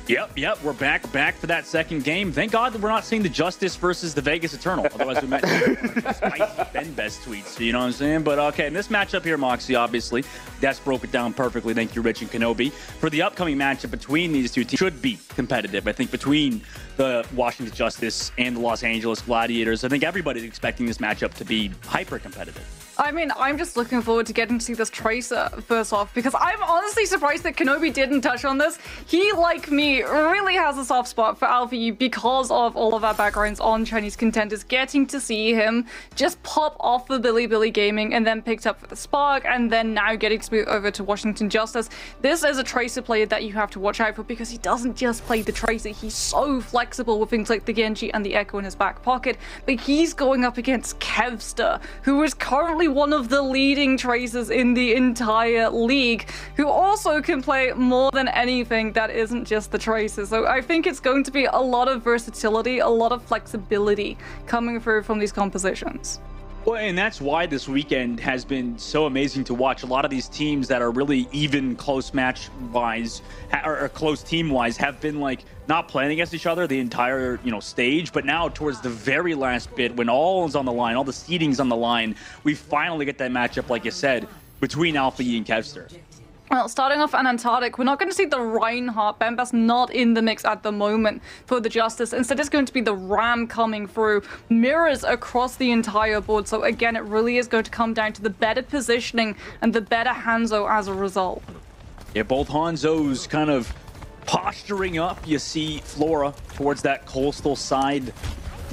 Yep. We're back for that second game. Thank God that we're not seeing the Justice versus the Vegas Eternal. Otherwise, we might spicy Ben Best tweets. You know what I'm saying? But okay, in this matchup here, Moxie, obviously, that's broke it down perfectly. Thank you, Rich and Kenobi. For the upcoming matchup between these two teams, should be competitive. I think between the Washington Justice and the Los Angeles Gladiators, I think everybody's expecting this matchup to be hyper competitive. I mean, I'm just looking forward to getting to see this Tracer first off, because I'm honestly surprised that Kenobi didn't touch on this. He, like me, really has a soft spot for Alpha E because of all of our backgrounds on Chinese contenders. Getting to see him just pop off for Billy Gaming and then picked up for the Spark, and then now getting to move over to Washington Justice. This is a Tracer player that you have to watch out for because he doesn't just play the Tracer. He's so flexible with things like the Genji and the Echo in his back pocket, but he's going up against Kevster, who is currently one of the leading Tracers in the entire league, who also can play more than anything that isn't just the Tracer. So I think it's going to be a lot of versatility, a lot of flexibility coming through from these compositions. Well, and that's why this weekend has been so amazing to watch. A lot of these teams that are really even close match-wise or close team-wise have been like not playing against each other the entire stage, but now towards the very last bit, when all is on the line, all the seeding's on the line, we finally get that matchup, like you said, between Alpha E and Kevster. Well, starting off on Antarctic, we're not going to see the Reinhardt. Bemba's not in the mix at the moment for the Justice. Instead, it's going to be the Ram coming through. Mirrors across the entire board. So again, it really is going to come down to the better positioning and the better Hanzo as a result. Yeah, both Hanzos kind of posturing up. You see Flora towards that coastal side,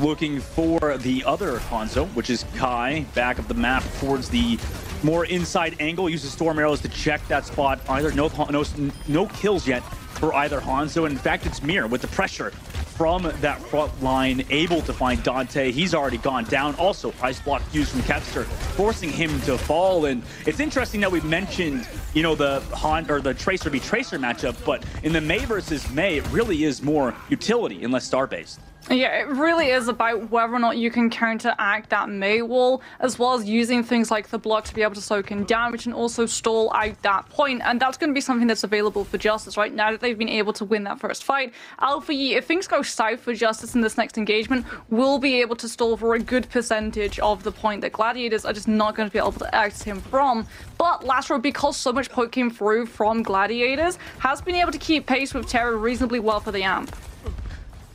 looking for the other Hanzo, which is Kai, back of the map towards the more inside angle. Uses storm arrows to check that spot. Either no kills yet for either Hanzo. And in fact, it's Mir with the pressure from that front line, able to find Dante. He's already gone down. Also, ice block used from Kevster, forcing him to fall. And it's interesting that we mentioned, the Tracer v Tracer matchup, but in the Mei versus Mei, it really is more utility and less star-based. Yeah, it really is about whether or not you can counteract that Mei wall, as well as using things like the block to be able to soak in damage and also stall out that point. And that's going to be something that's available for Justice right now that they've been able to win that first fight. Alpha E, if things go south for Justice in this next engagement, will be able to stall for a good percentage of the point that Gladiators are just not going to be able to exit him from. But Lastro, because so much poke came through from Gladiators, has been able to keep pace with Terror reasonably well for the AMP.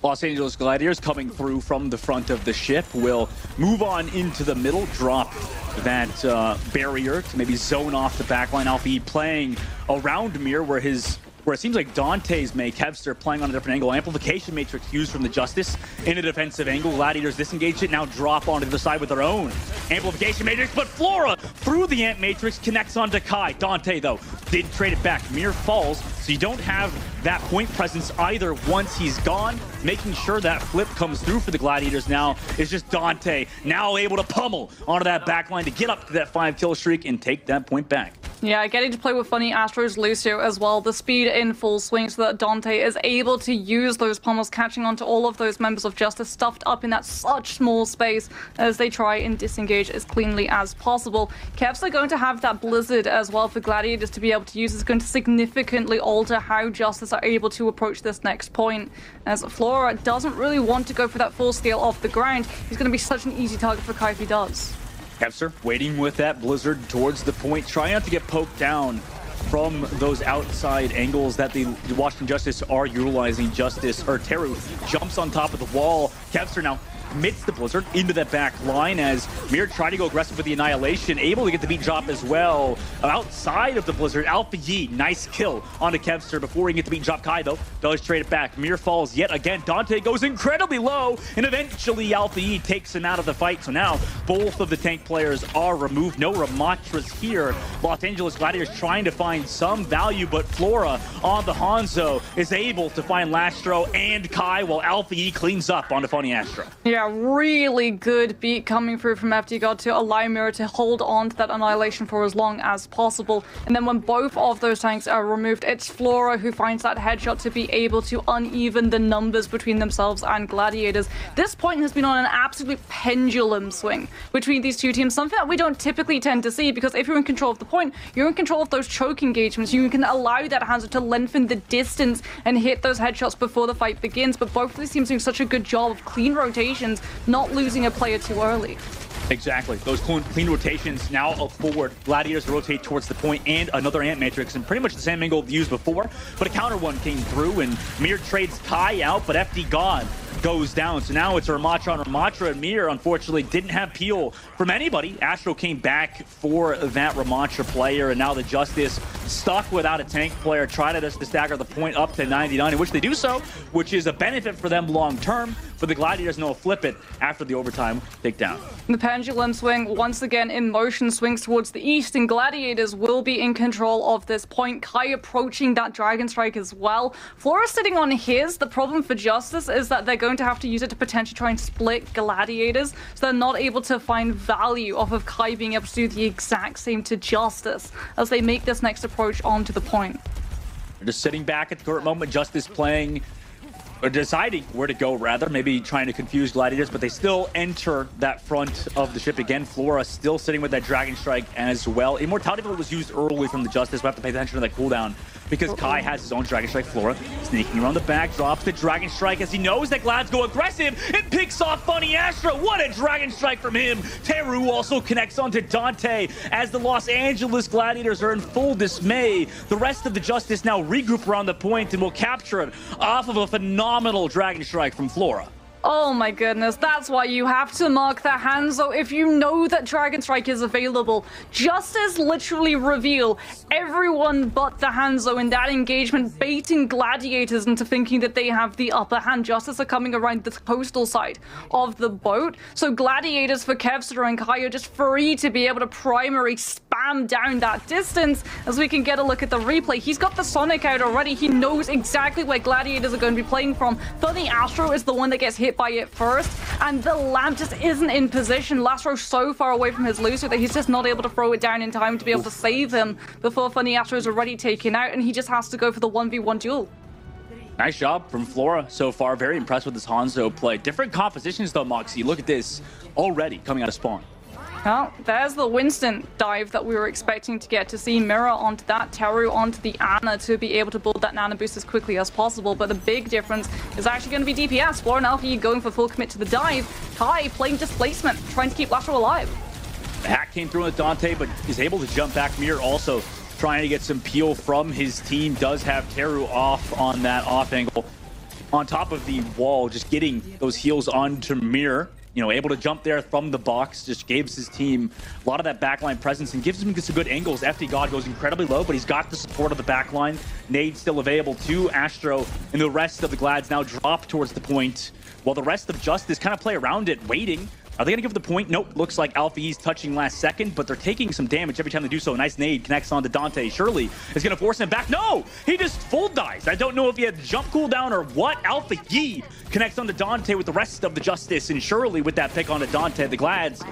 Los Angeles Gladiators coming through from the front of the ship will move on into the middle, drop that barrier to maybe zone off the backline. Alpha E playing around Mir where it seems like Dante's Mei, Kevster playing on a different angle. Amplification Matrix used from the Justice in a defensive angle. Gladiators disengage it, now drop onto the side with their own Amplification Matrix, but Flora through the Amp Matrix connects onto Kai. Dante, though, did trade it back. Mir falls, so you don't have that point presence either once he's gone. Making sure that flip comes through for the Gladiators now is just Dante, now able to pummel onto that backline to get up to that 5-kill streak and take that point back. Yeah, getting to play with Funny Astro's Lucio as well. The speed in full swing so that Dante is able to use those pummels, catching onto all of those members of Justice stuffed up in that such small space as they try and disengage as cleanly as possible. Kevs are going to have that Blizzard as well for Gladiators to be able to use. It's going to significantly alter how Justice are able to approach this next point, as Flora doesn't really want to go for that full steal off the ground. He's going to be such an easy target for Kai if he does. Kevster waiting with that Blizzard towards the point, trying not to get poked down from those outside angles that the Washington Justice are utilizing. Teru jumps on top of the wall. Kevster now commits the Blizzard into that back line as Mir trying to go aggressive with the Annihilation, able to get the beat drop as well. Outside of the Blizzard, Alpha Yi, nice kill onto Kevster before he can get the beat drop. Kai, though, does trade it back. Mir falls yet again. Dante goes incredibly low, and eventually Alpha Yi takes him out of the fight. So now both of the tank players are removed. No Ramatras here. Los Angeles Gladiators trying to find some value, but Flora on the Hanzo is able to find Lastro and Kai while Alpha Yi cleans up onto Funny Astro. Yeah, Yeah, really good beat coming through from FD God to allow Mirror to hold on to that Annihilation for as long as possible. And then when both of those tanks are removed, it's Flora who finds that headshot to be able to uneven the numbers between themselves and Gladiators. This point has been on an absolute pendulum swing between these two teams, something that we don't typically tend to see, because if you're in control of the point, you're in control of those choke engagements. You can allow that Hanzo to lengthen the distance and hit those headshots before the fight begins, but both of these teams doing such a good job of clean rotations, not losing a player too early. Exactly. Those clean rotations now up forward. Gladiators rotate towards the point and another Ant Matrix, and pretty much the same angle used before, but a counter one came through, and Mir trades Kai out, but FD God goes down. So now it's Ramatra on Ramatra, and Mir unfortunately didn't have peel from anybody. Astro came back for that Ramatra player, and now the Justice stuck without a tank player, trying to just stagger the point up to 99, in which they do so, which is a benefit for them long term. For the Gladiators, no, flip it after the overtime takedown. The pendulum swing once again in motion, swings towards the east, and Gladiators will be in control of this point. Kai approaching that Dragon Strike as well. Flora sitting on his. The problem for Justice is that they're going to have to use it to potentially try and split Gladiators, so they're not able to find value off of Kai being able to do the exact same to Justice as they make this next approach onto the point. They're just sitting back at the current moment. Justice playing, or deciding where to go, rather, maybe trying to confuse Gladiators, but they still enter that front of the ship again. Flora still sitting with that Dragon Strike as well. Immortality was used early from the Justice. We have to pay attention to that cooldown because Kai has his own Dragon Strike. Flora sneaking around the back, drops the Dragon Strike as he knows that Glad's go aggressive and picks off Funny Astro. What a Dragon Strike from him. Teru also connects onto Dante as the Los Angeles Gladiators are in full dismay. The rest of the Justice now regroup around the point and will capture it off of a phenomenal Dragon Strike from Flora. Oh my goodness, that's why you have to mark the Hanzo if you know that Dragon Strike is available. Justice literally reveal everyone but the Hanzo in that engagement, baiting Gladiators into thinking that they have the upper hand. Justice are coming around the coastal side of the boat, so Gladiators for Kevster and Kai are just free to be able to primary spam down that distance. As we can get a look at the replay, he's got the Sonic out already. He knows exactly where Gladiators are going to be playing from. Funny Astro is the one that gets hit by it first, and the lamp just isn't in position. Lastro's so far away from his Lucio that he's just not able to throw it down in time to be able to save him before Funny Astro is already taken out, and he just has to go for the 1v1 duel. Nice job from Flora so far. Very impressed with this Hanzo play. Different compositions though, Moxie. Look at this already coming out of spawn. Well, there's the Winston dive that we were expecting to get to see. Mirror onto that, Teru onto the Ana to be able to build that Nano boost as quickly as possible. But the big difference is actually going to be DPS. Flora and Alfie going for full commit to the dive. Kai playing displacement, trying to keep Lastro alive. The hack came through with Dante, but is able to jump back. Mir also trying to get some peel from his team. Does have Teru off on that off angle. On top of the wall, just getting those heals onto Mir. You know, able to jump there from the box, just gives his team a lot of that backline presence and gives him some good angles. FD God goes incredibly low, but he's got the support of the backline. Nade still available to Astro, and the rest of the Glads now drop towards the point, while the rest of Justice kind of play around it, waiting. Are they going to give the point? Nope. Looks like Alfie's touching last second, but they're taking some damage every time they do so. Nice nade connects onto Dante. Shirley is going to force him back. No! He just full dies. I don't know if he had jump cooldown or what. Alpha Yi connects onto Dante with the rest of the Justice, and Shirley with that pick onto Dante. The Glads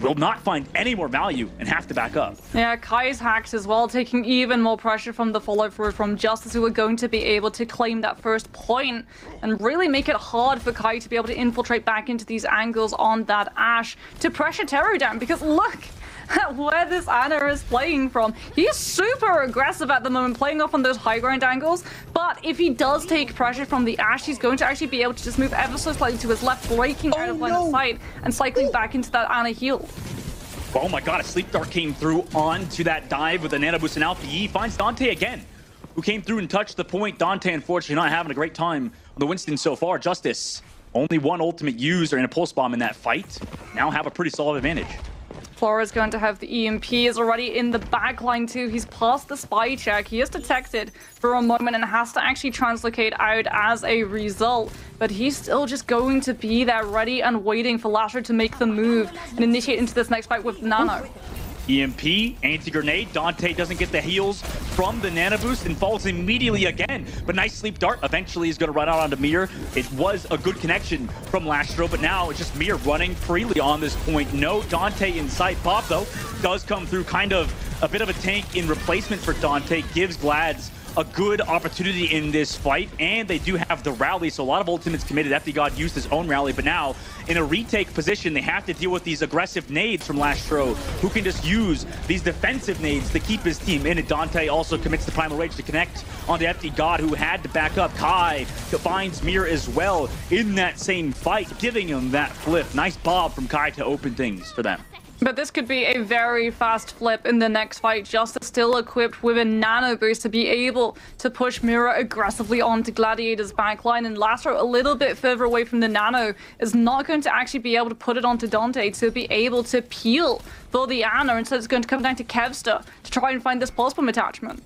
will not find any more value and have to back up. Yeah, Kai's hacked as well, taking even more pressure from the follow-through from Justice, who are going to be able to claim that first point and really make it hard for Kai to be able to infiltrate back into these angles on that Ashe to pressure Teru down, because look at where this Ana is playing from. He's super aggressive at the moment, playing off on those high ground angles, but if he does take pressure from the Ashe, he's going to actually be able to just move ever so slightly to his left, breaking out of line of sight and cycling back into that Ana heal. Oh my god, a sleep dart came through onto that dive with a nano boost, and Alpha Yi finds Dante again, who came through and touched the point. Dante, unfortunately, not having a great time on the Winston so far. Justice, only one ultimate used and a pulse bomb in that fight. Now have a pretty solid advantage. Flora's going to have the EMP, is already in the backline too. He's passed the spy check. He is detected for a moment and has to actually translocate out as a result. But he's still just going to be there ready and waiting for Lasher to make the move and initiate into this next fight with Nano. EMP, anti-grenade. Dante doesn't get the heals from the nano boost and falls immediately again. But nice sleep dart eventually is going to run out onto Mir. It was a good connection from Lastro, but now it's just Mir running freely on this point. No Dante in sight. Bob, though, does come through, kind of a bit of a tank in replacement for Dante. Gives Glads a good opportunity in this fight, and they do have the rally, so a lot of ultimates committed. FD God used his own rally, but now in a retake position, they have to deal with these aggressive nades from Lastro, who can just use these defensive nades to keep his team in it. Dante also commits the Primal Rage to connect onto FD God, who had to back up. Kai finds Mir as well in that same fight, giving him that flip. Nice bob from Kai to open things for them. But this could be a very fast flip in the next fight. Justice still equipped with a nano boost to be able to push Mira aggressively onto Gladiator's backline, and Lastro a little bit further away from the nano is not going to actually be able to put it onto Dante to be able to peel for the Ana. Instead, it's going to come down to Kevster to try and find this pulse bomb attachment.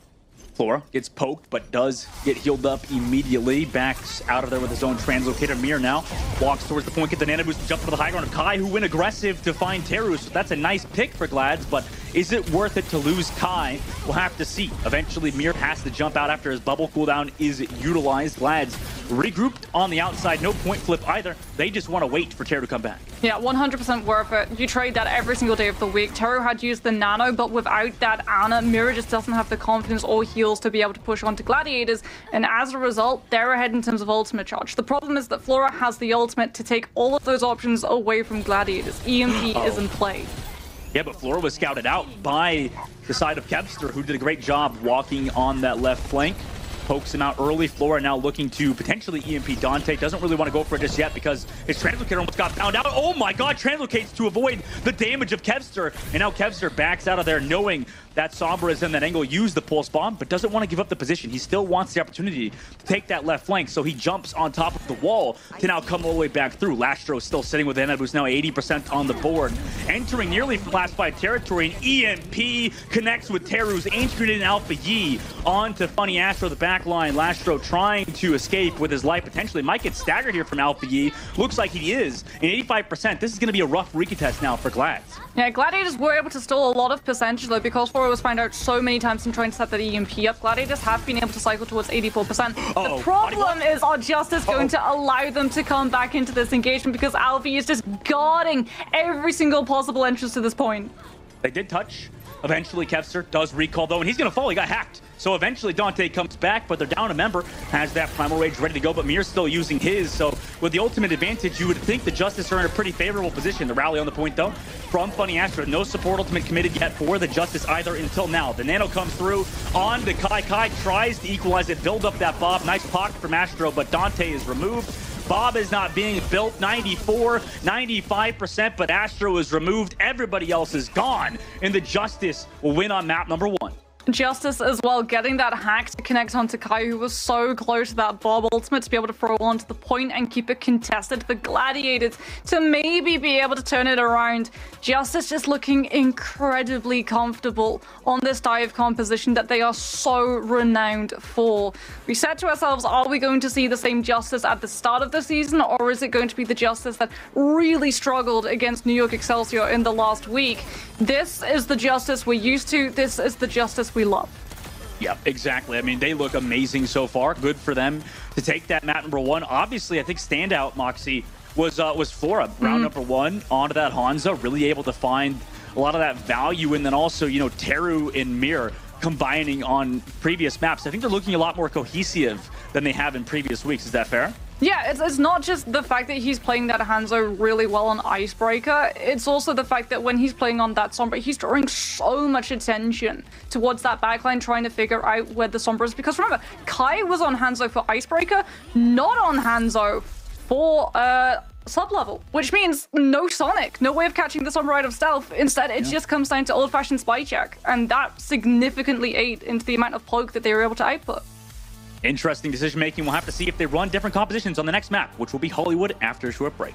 Flora gets poked, but does get healed up immediately. Backs out of there with his own translocator. Mir now walks towards the point, get the nano boost, jump for the high ground of Kai, who went aggressive to find Teru. So that's a nice pick for Glads, but is it worth it to lose Kai? We'll have to see. Eventually, Mir has to jump out after his bubble cooldown is utilized. Glads regrouped on the outside. No point flip either. They just want to wait for Teru to come back. Yeah, 100% worth it. You trade that every single day of the week. Teru had used the nano, but without that Ana, Mira just doesn't have the confidence or heals to be able to push onto Gladiators, and as a result, they're ahead in terms of ultimate charge. The problem is that Flora has the ultimate to take all of those options away from Gladiators. EMP is in play. Yeah, but Flora was scouted out by the side of Kevster, who did a great job walking on that left flank. Pokes him out early. Flora now looking to potentially EMP Dante. Doesn't really want to go for it just yet because his Translocator almost got found out. Oh my god, Translocates to avoid the damage of Kevster. And now Kevster backs out of there knowing that Sombra is in that angle, use the pulse bomb, but doesn't want to give up the position. He still wants the opportunity to take that left flank, so he jumps on top of the wall to now come all the way back through. Lastro still sitting with Enna, who's now 80% on the board. Entering nearly classified territory, and EMP connects with Teru's Ancient Grenade and Alpha Yi onto Funny Astro, the back line. Lastro trying to escape with his life, potentially might get staggered here from Alpha Yi. Looks like he is. And 85%, this is going to be a rough recontest now for Glads. Yeah, Gladiators were able to steal a lot of percentage though, because Flora was found out so many times in trying to set that EMP up. Gladiators have been able to cycle towards 84%. The problem is, are Justice going to allow them to come back into this engagement, because Alfie is just guarding every single possible entrance to this point. They did touch. Eventually, Kevster does recall, though, and he's going to fall. He got hacked. So eventually, Dante comes back, but they're down a member. Has that Primal Rage ready to go, but Mir's still using his. So with the ultimate advantage, you would think the Justice are in a pretty favorable position. The rally on the point, though, from Funny Astro. No support ultimate committed yet for the Justice either until now. The Nano comes through on the Kai. Kai tries to equalize it, build up that Bob. Nice pocket from Astro, but Dante is removed. Bob is not being built. 94, 95%, but Astro is removed. Everybody else is gone, and the Justice will win on map number 1. Justice as well, getting that hack to connect onto Kai, who was so close to that Bob ultimate to be able to throw onto the point and keep it contested for Gladiators to maybe be able to turn it around. Justice just looking incredibly comfortable on this dive composition that they are so renowned for. We said to ourselves, are we going to see the same Justice at the start of the season, or is it going to be the Justice that really struggled against New York Excelsior in the last week? This is the Justice we're used to. This is the Justice we love. Yep, exactly. I mean, they look amazing so far. Good for them to take that map number 1. Obviously, I think standout, Moxie, was Flora. Round number 1 onto that Hanzo, really able to find a lot of that value, and then also, you know, Teru and Mir combining on previous maps. I think they're looking a lot more cohesive than they have in previous weeks. Is that fair? Yeah, it's not just the fact that he's playing that Hanzo really well on Icebreaker, it's also the fact that when he's playing on that Sombra, he's drawing so much attention towards that backline, trying to figure out where the Sombra is. Because remember, Kai was on Hanzo for Icebreaker, not on Hanzo for sub-level, which means no Sonic, no way of catching the Sombra out of stealth. Instead, it just comes down to old-fashioned spy check, and that significantly ate into the amount of poke that they were able to output. Interesting decision making. We'll have to see if they run different compositions on the next map, which will be Hollywood after a short break.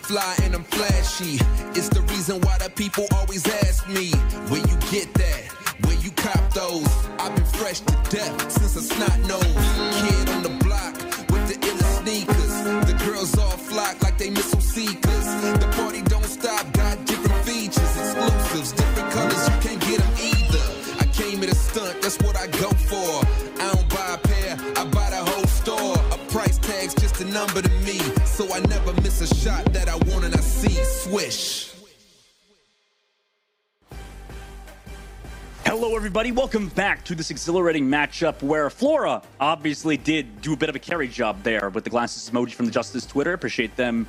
Fly and I'm flashy. It's the reason why the people always ask me, where you get that? Where you cop those? I've been fresh to death since a snot nose kid on the block with the illest sneakers. The girls all flock like they missile seekers. The party don't stop, got different features, exclusives, different colors, you can't get them either. I came here to stunt, that's what I go for. I don't buy a pair, I buy the whole store. A price tag's just a number to me, so I never miss a shot that I want and I see. Swish. Hello, everybody. Welcome back to this exhilarating matchup where Flora obviously did do a bit of a carry job there with the glasses emoji from the Justice Twitter. Appreciate them.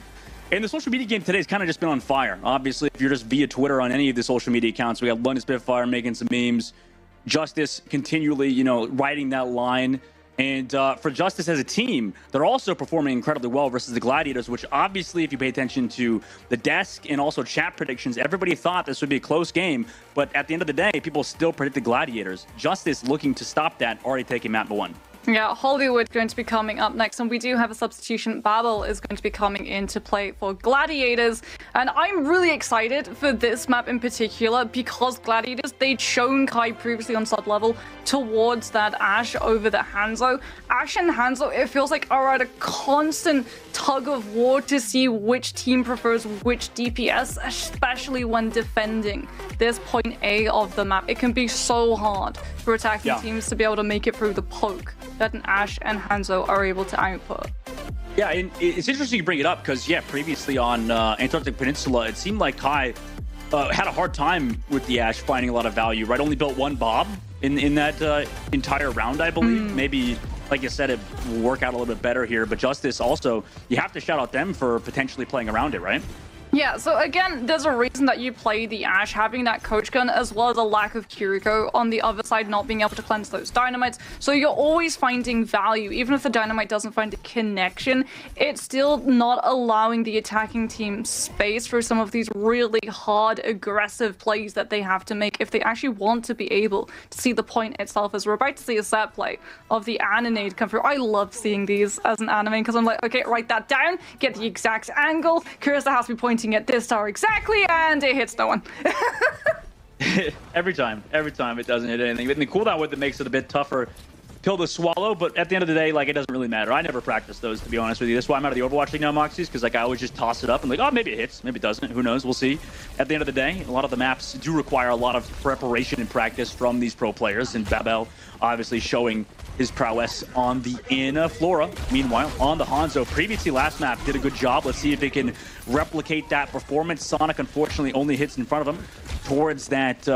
And the social media game today has kind of just been on fire. Obviously, if you're just via Twitter on any of the social media accounts, we got London Spitfire making some memes. Justice continually, riding that line. And for Justice as a team, they're also performing incredibly well versus the Gladiators, which obviously, if you pay attention to the desk and also chat predictions, everybody thought this would be a close game. But at the end of the day, people still predicted Gladiators. Justice looking to stop that, already taking map 1. Yeah, Hollywood going to be coming up next, and we do have a substitution. Babel is going to be coming into play for Gladiators, and I'm really excited for this map in particular because Gladiators, they'd shown Kai previously on sub-level towards that Ashe over the Hanzo. Ashe and Hanzo, it feels like are at a constant tug of war to see which team prefers which DPS, especially when defending this point A of the map. It can be so hard for attacking teams to be able to make it through the poke that an Ashe and Hanzo are able to output. Yeah, and it's interesting you bring it up because, previously on Antarctic Peninsula, it seemed like Kai had a hard time with the Ashe finding a lot of value, right? Only built one Bob in that entire round, I believe. Maybe, like you said, it will work out a little bit better here. But Justice also, you have to shout out them for potentially playing around it, right? Yeah, so again, there's a reason that you play the Ashe, having that coach gun, as well as a lack of Kiriko on the other side, not being able to cleanse those dynamites. So you're always finding value. Even if the dynamite doesn't find a connection, it's still not allowing the attacking team space for some of these really hard, aggressive plays that they have to make if they actually want to be able to see the point itself. As we're about to see a set play of the Anonade come through. I love seeing these as an anime because I'm like, okay, write that down, get the exact angle. Curiosa has to be pointing at this tower exactly, and it hits no one. every time it doesn't hit anything. And the cooldown with it makes it a bit tougher pill to swallow, but at the end of the day, like, it doesn't really matter. I never practice those, to be honest with you. That's why I'm out of the Overwatch League now, Moxies, because like I always just toss it up and like, oh, maybe it hits, maybe it doesn't, who knows, we'll see. At the end of the day, a lot of the maps do require a lot of preparation and practice from these pro players, and Babel obviously showing his prowess on the Inna Flora. Meanwhile, on the Hanzo, previously last map did a good job. Let's see if it can replicate that performance. Sonic unfortunately only hits in front of him towards that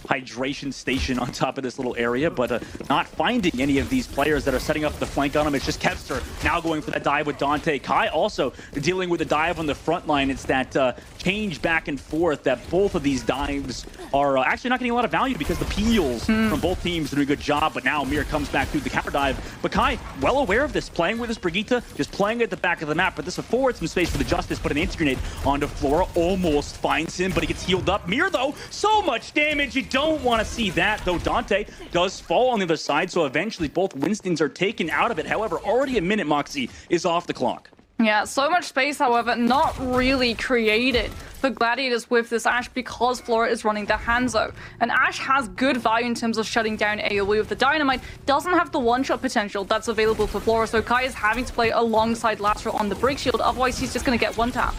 hydration station on top of this little area, but not finding any of these players that are setting up the flank on him. It's just Kevster now going for that dive with Dante. Kai also dealing with the dive on the front line. It's that change back and forth that both of these dives are actually not getting a lot of value because the peels from both teams are doing a good job, but now Mir comes back through the counter dive. But Kai, well aware of this, playing with his Brigitte, just playing at the back of the map, but this affords some space for the Justice, but an anti-grenade onto Flora almost finds him, but he gets healed up. Mir, though, so much damage, it don't want to see that, though Dante does fall on the other side, so eventually both Winstons are taken out of it. However, already a minute, Moxie, is off the clock. Yeah, so much space, however, not really created for Gladiators with this Ashe because Flora is running the Hanzo. And Ashe has good value in terms of shutting down AoE with the Dynamite, doesn't have the one-shot potential that's available for Flora, so Kai is having to play alongside Lastro on the break shield, otherwise he's just going to get one-tapped.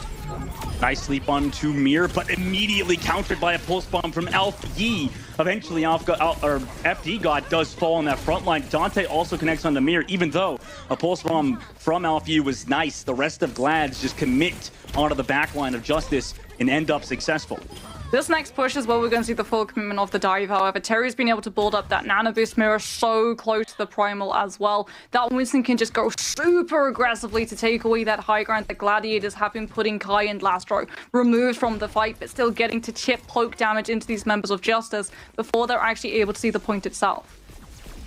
Nice sleep on to Mir, but immediately countered by a pulse bomb from Alpha Yi. Eventually, FD God does fall on that front line. Dante also connects on to Mir, even though a pulse bomb from Alpha Yi was nice. The rest of Glads just commit onto the back line of Justice and end up successful. This next push is where we're going to see the full commitment of the dive. However, Terry's been able to build up that Nano Boost Mirror so close to the Primal as well that Winston can just go super aggressively to take away that high ground that Gladiators have been putting Kai and Lastro removed from the fight, but still getting to chip poke damage into these members of Justice before they're actually able to see the point itself.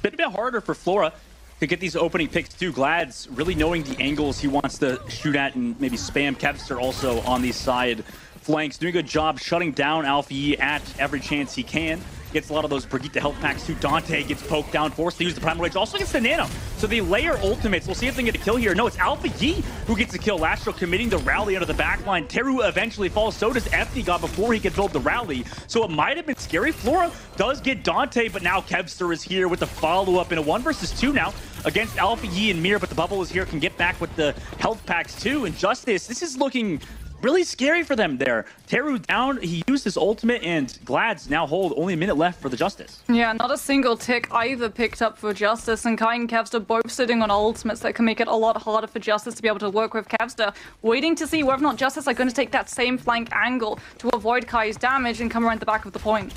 A bit harder for Flora to get these opening picks too. Glad's really knowing the angles he wants to shoot at and maybe spam. Kevster also on the side flanks, doing a good job shutting down Alpha Yi at every chance he can. Gets a lot of those Brigitte health packs too. Dante gets poked down, forced to use the Primal Rage. Also gets the Nano. So they layer ultimates. We'll see if they get a kill here. No, it's Alpha Yi who gets the kill. Lastro committing the rally out of the backline. Teru eventually falls. So does FD God before he can build the rally. So it might have been scary. Flora does get Dante, but now Kevster is here with the follow-up in a 1 versus 2 now against Alpha Yi and Mir, but the bubble is here, can get back with the health packs too. And Justice, this is looking really scary for them there. Teru down, he used his ultimate, and Glad's now hold only a minute left for the Justice. Yeah, not a single tick either picked up for Justice, and Kai and Kevster both sitting on ultimates that can make it a lot harder for Justice to be able to work with Kevster, waiting to see whether or not Justice are going to take that same flank angle to avoid Kai's damage and come around the back of the point.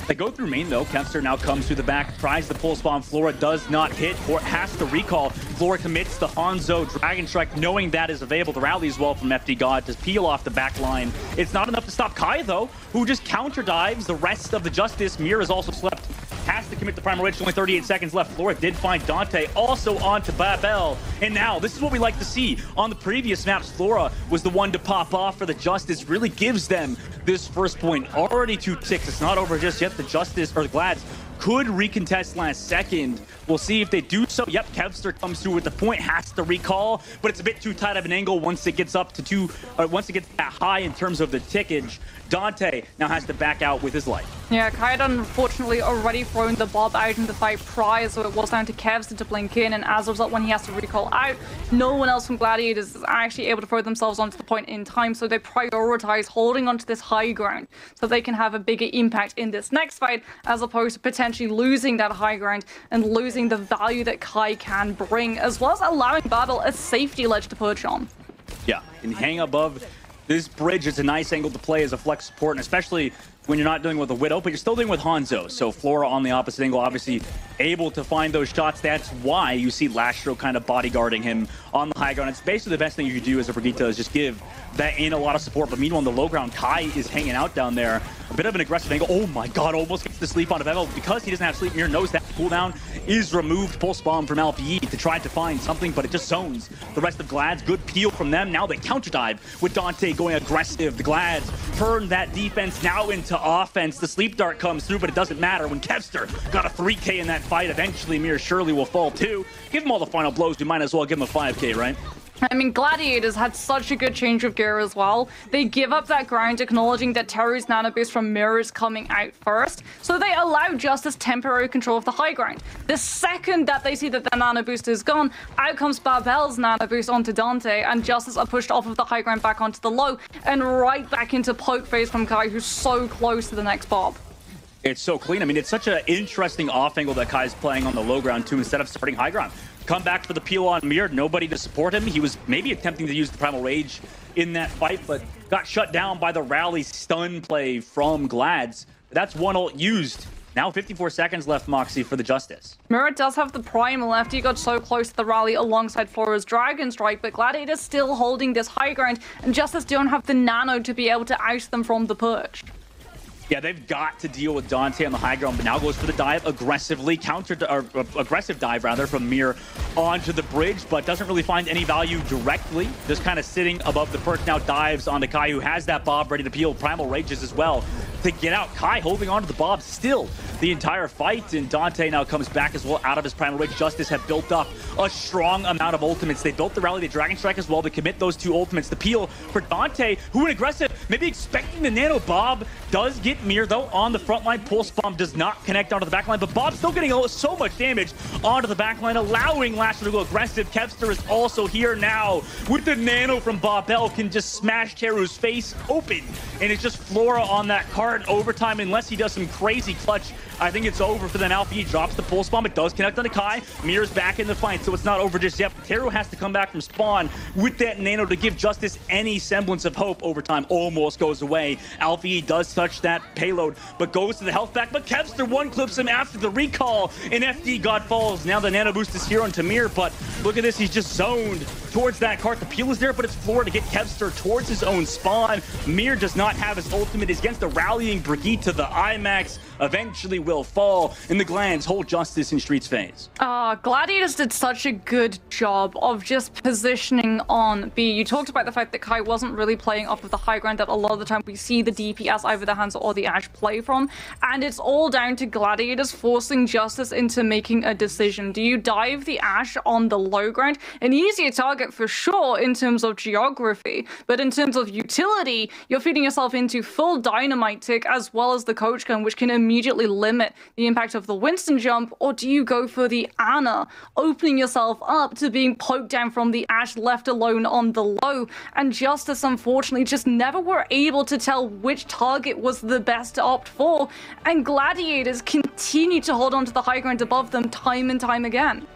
They go through main though. Kevster now comes to the back, tries the pulse bomb. Flora does not hit or has to recall. Flora commits the Hanzo Dragon Strike, knowing that is available. The rally as well from FD God to peel off the back line. It's not enough to stop Kai though, who just counter dives the rest of the Justice. Mir is also slept. Has to commit the Primal Rage. Only 38 seconds left. Flora did find Dante, also onto Babel. And now, this is what we like to see. On the previous maps, Flora was the one to pop off for the Justice. Really gives them this first point. Already 2-6. It's not over just yet. The Justice, or the Glads, could recontest last second. We'll see if they do so. Yep, Kevster comes through with the point, has to recall, but it's a bit too tight of an angle once it gets up to once it gets that high in terms of the tickage. Dante now has to back out with his life. Yeah, Kai had unfortunately already thrown the Bob out in the fight prior, so it was down to Kevster to blink in, and as a result, when he has to recall out, no one else from Gladiators is actually able to throw themselves onto the point in time, so they prioritize holding onto this high ground so they can have a bigger impact in this next fight, as opposed to potentially losing that high ground and losing the value that Kai can bring, as well as allowing Babel a safety ledge to perch on. Yeah, and hang above this bridge is a nice angle to play as a flex support, and especially when you're not dealing with a Widow, but you're still dealing with Hanzo. So Flora on the opposite angle, obviously able to find those shots. That's why you see Lastro kind of bodyguarding him on the high ground. It's basically the best thing you can do as a Brigitte is just give that in a lot of support. But meanwhile, on the low ground, Kai is hanging out down there. A bit of an aggressive angle. Oh my god, almost gets the sleep on Bevel. Because he doesn't have sleep, Mir knows that cooldown is removed. Pulse bomb from Alpha to try to find something, but it just zones the rest of Glads. Good peel from them. Now they counter dive with Dante going aggressive. The Glads turn that defense now into offense. The sleep dart comes through, but it doesn't matter when Kevster got a 3K in that fight. Eventually, Mir surely will fall too. Give him all the final blows. You might as well give him a 5K, right? I mean, Gladiators had such a good change of gear as well. They give up that ground, acknowledging that Teru's nano boost from Mirror is coming out first, so they allow Justice temporary control of the high ground. The second that they see that the nano boost is gone, out comes Babel's nano boost onto Dante, and Justice are pushed off of the high ground back onto the low, and right back into poke phase from Kai, who's so close to the next Bob. It's so clean. I mean, it's such an interesting off angle that Kai's playing on the low ground too, instead of starting high ground. Come back for the peel on Mir, nobody to support him. He was maybe attempting to use the Primal Rage in that fight, but got shut down by the rally stun play from Glads. That's one ult used. Now 54 seconds left, Moxie, for the Justice. Mirror does have the Primal left. He got so close to the rally alongside Flora's Dragon Strike, but Gladiator's still holding this high ground, and Justice don't have the nano to be able to oust them from the push. Yeah, they've got to deal with Dante on the high ground, but now goes for the dive aggressively, aggressive dive rather from Mir onto the bridge, but doesn't really find any value directly. Just kind of sitting above the perch, now dives onto Kai, who has that Bob ready to peel. Primal Rages as well to get out. Kai holding on to the Bob still the entire fight, and Dante now comes back as well out of his primal rage. Justice have built up a strong amount of ultimates. They built the rally, the Dragon Strike as well to commit those 2 ultimates. The peel for Dante, who went aggressive, maybe expecting the nano. Bob does get Mir though on the front line. Pulse Bomb does not connect onto the back line, but Bob's still getting so much damage onto the back line, allowing Lasher to go aggressive. Kevster is also here now with the nano from Bobel, can just smash Teru's face open, and it's just Flora on that card. Overtime, unless he does some crazy clutch, I think it's over for them. Alfie drops the pulse bomb. It does connect onto Kai. Mir's back in the fight, so it's not over just yet. Teru has to come back from spawn with that nano to give Justice any semblance of hope. Overtime almost goes away. Alfie does touch that payload, but goes to the health back. But Kevster one clips him after the recall, and FD God falls. Now the nano boost is here onto Mir, but look at this. He's just zoned towards that cart. The peel is there, but it's Flora to get Kevster towards his own spawn. Mir does not have his ultimate. He's against the rallying Brigitte to the IMAX. Eventually will fall, and the Glands hold Justice in Streets phase. Gladiators did such a good job of just positioning on B. You talked about the fact that Kai wasn't really playing off of the high ground that a lot of the time we see the DPS, either the Hanzo or the Ashe, play from, and it's all down to Gladiators forcing Justice into making a decision. Do you dive the Ashe on the low ground? An easier target for sure in terms of geography, but in terms of utility, you're feeding yourself into full dynamite tick as well as the coach gun, which can immediately limit the impact of the Winston jump. Or do you go for the Ana, opening yourself up to being poked down from the Ashe, left alone on the low? And Justice, unfortunately, just never were able to tell which target was the best to opt for, and Gladiators continue to hold on to the high ground above them time and time again.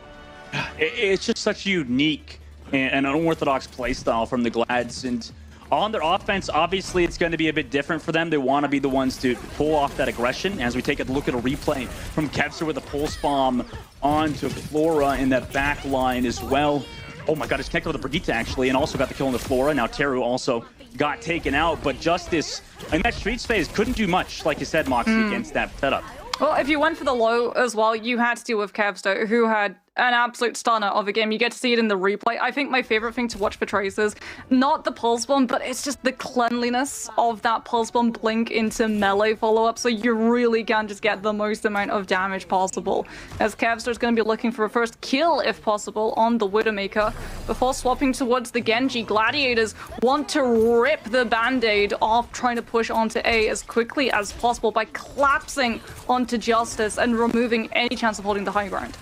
It's just such a unique and unorthodox playstyle from the Glads, and on their offense, obviously, it's going to be a bit different for them. They want to be the ones to pull off that aggression. As we take a look at a replay from Kevster with a pulse bomb onto Flora in that back line as well. Oh my god, it's connected with the Brigitte actually, and also got the kill on the Flora. Now Teru also got taken out, but Justice in that Streets phase couldn't do much, like you said, Moxie, against that setup. Well, if you went for the low as well, you had to deal with Kevster, who had an absolute stunner of a game. You get to see it in the replay. I think my favorite thing to watch for Trace is not the pulse bomb, but it's just the cleanliness of that pulse bomb blink into melee follow-up, so you really can just get the most amount of damage possible. As Kevster's going to be looking for a first kill, if possible, on the Widowmaker before swapping towards the Genji. Gladiators want to rip the band-aid off, trying to push onto A as quickly as possible by collapsing onto Justice and removing any chance of holding the high ground.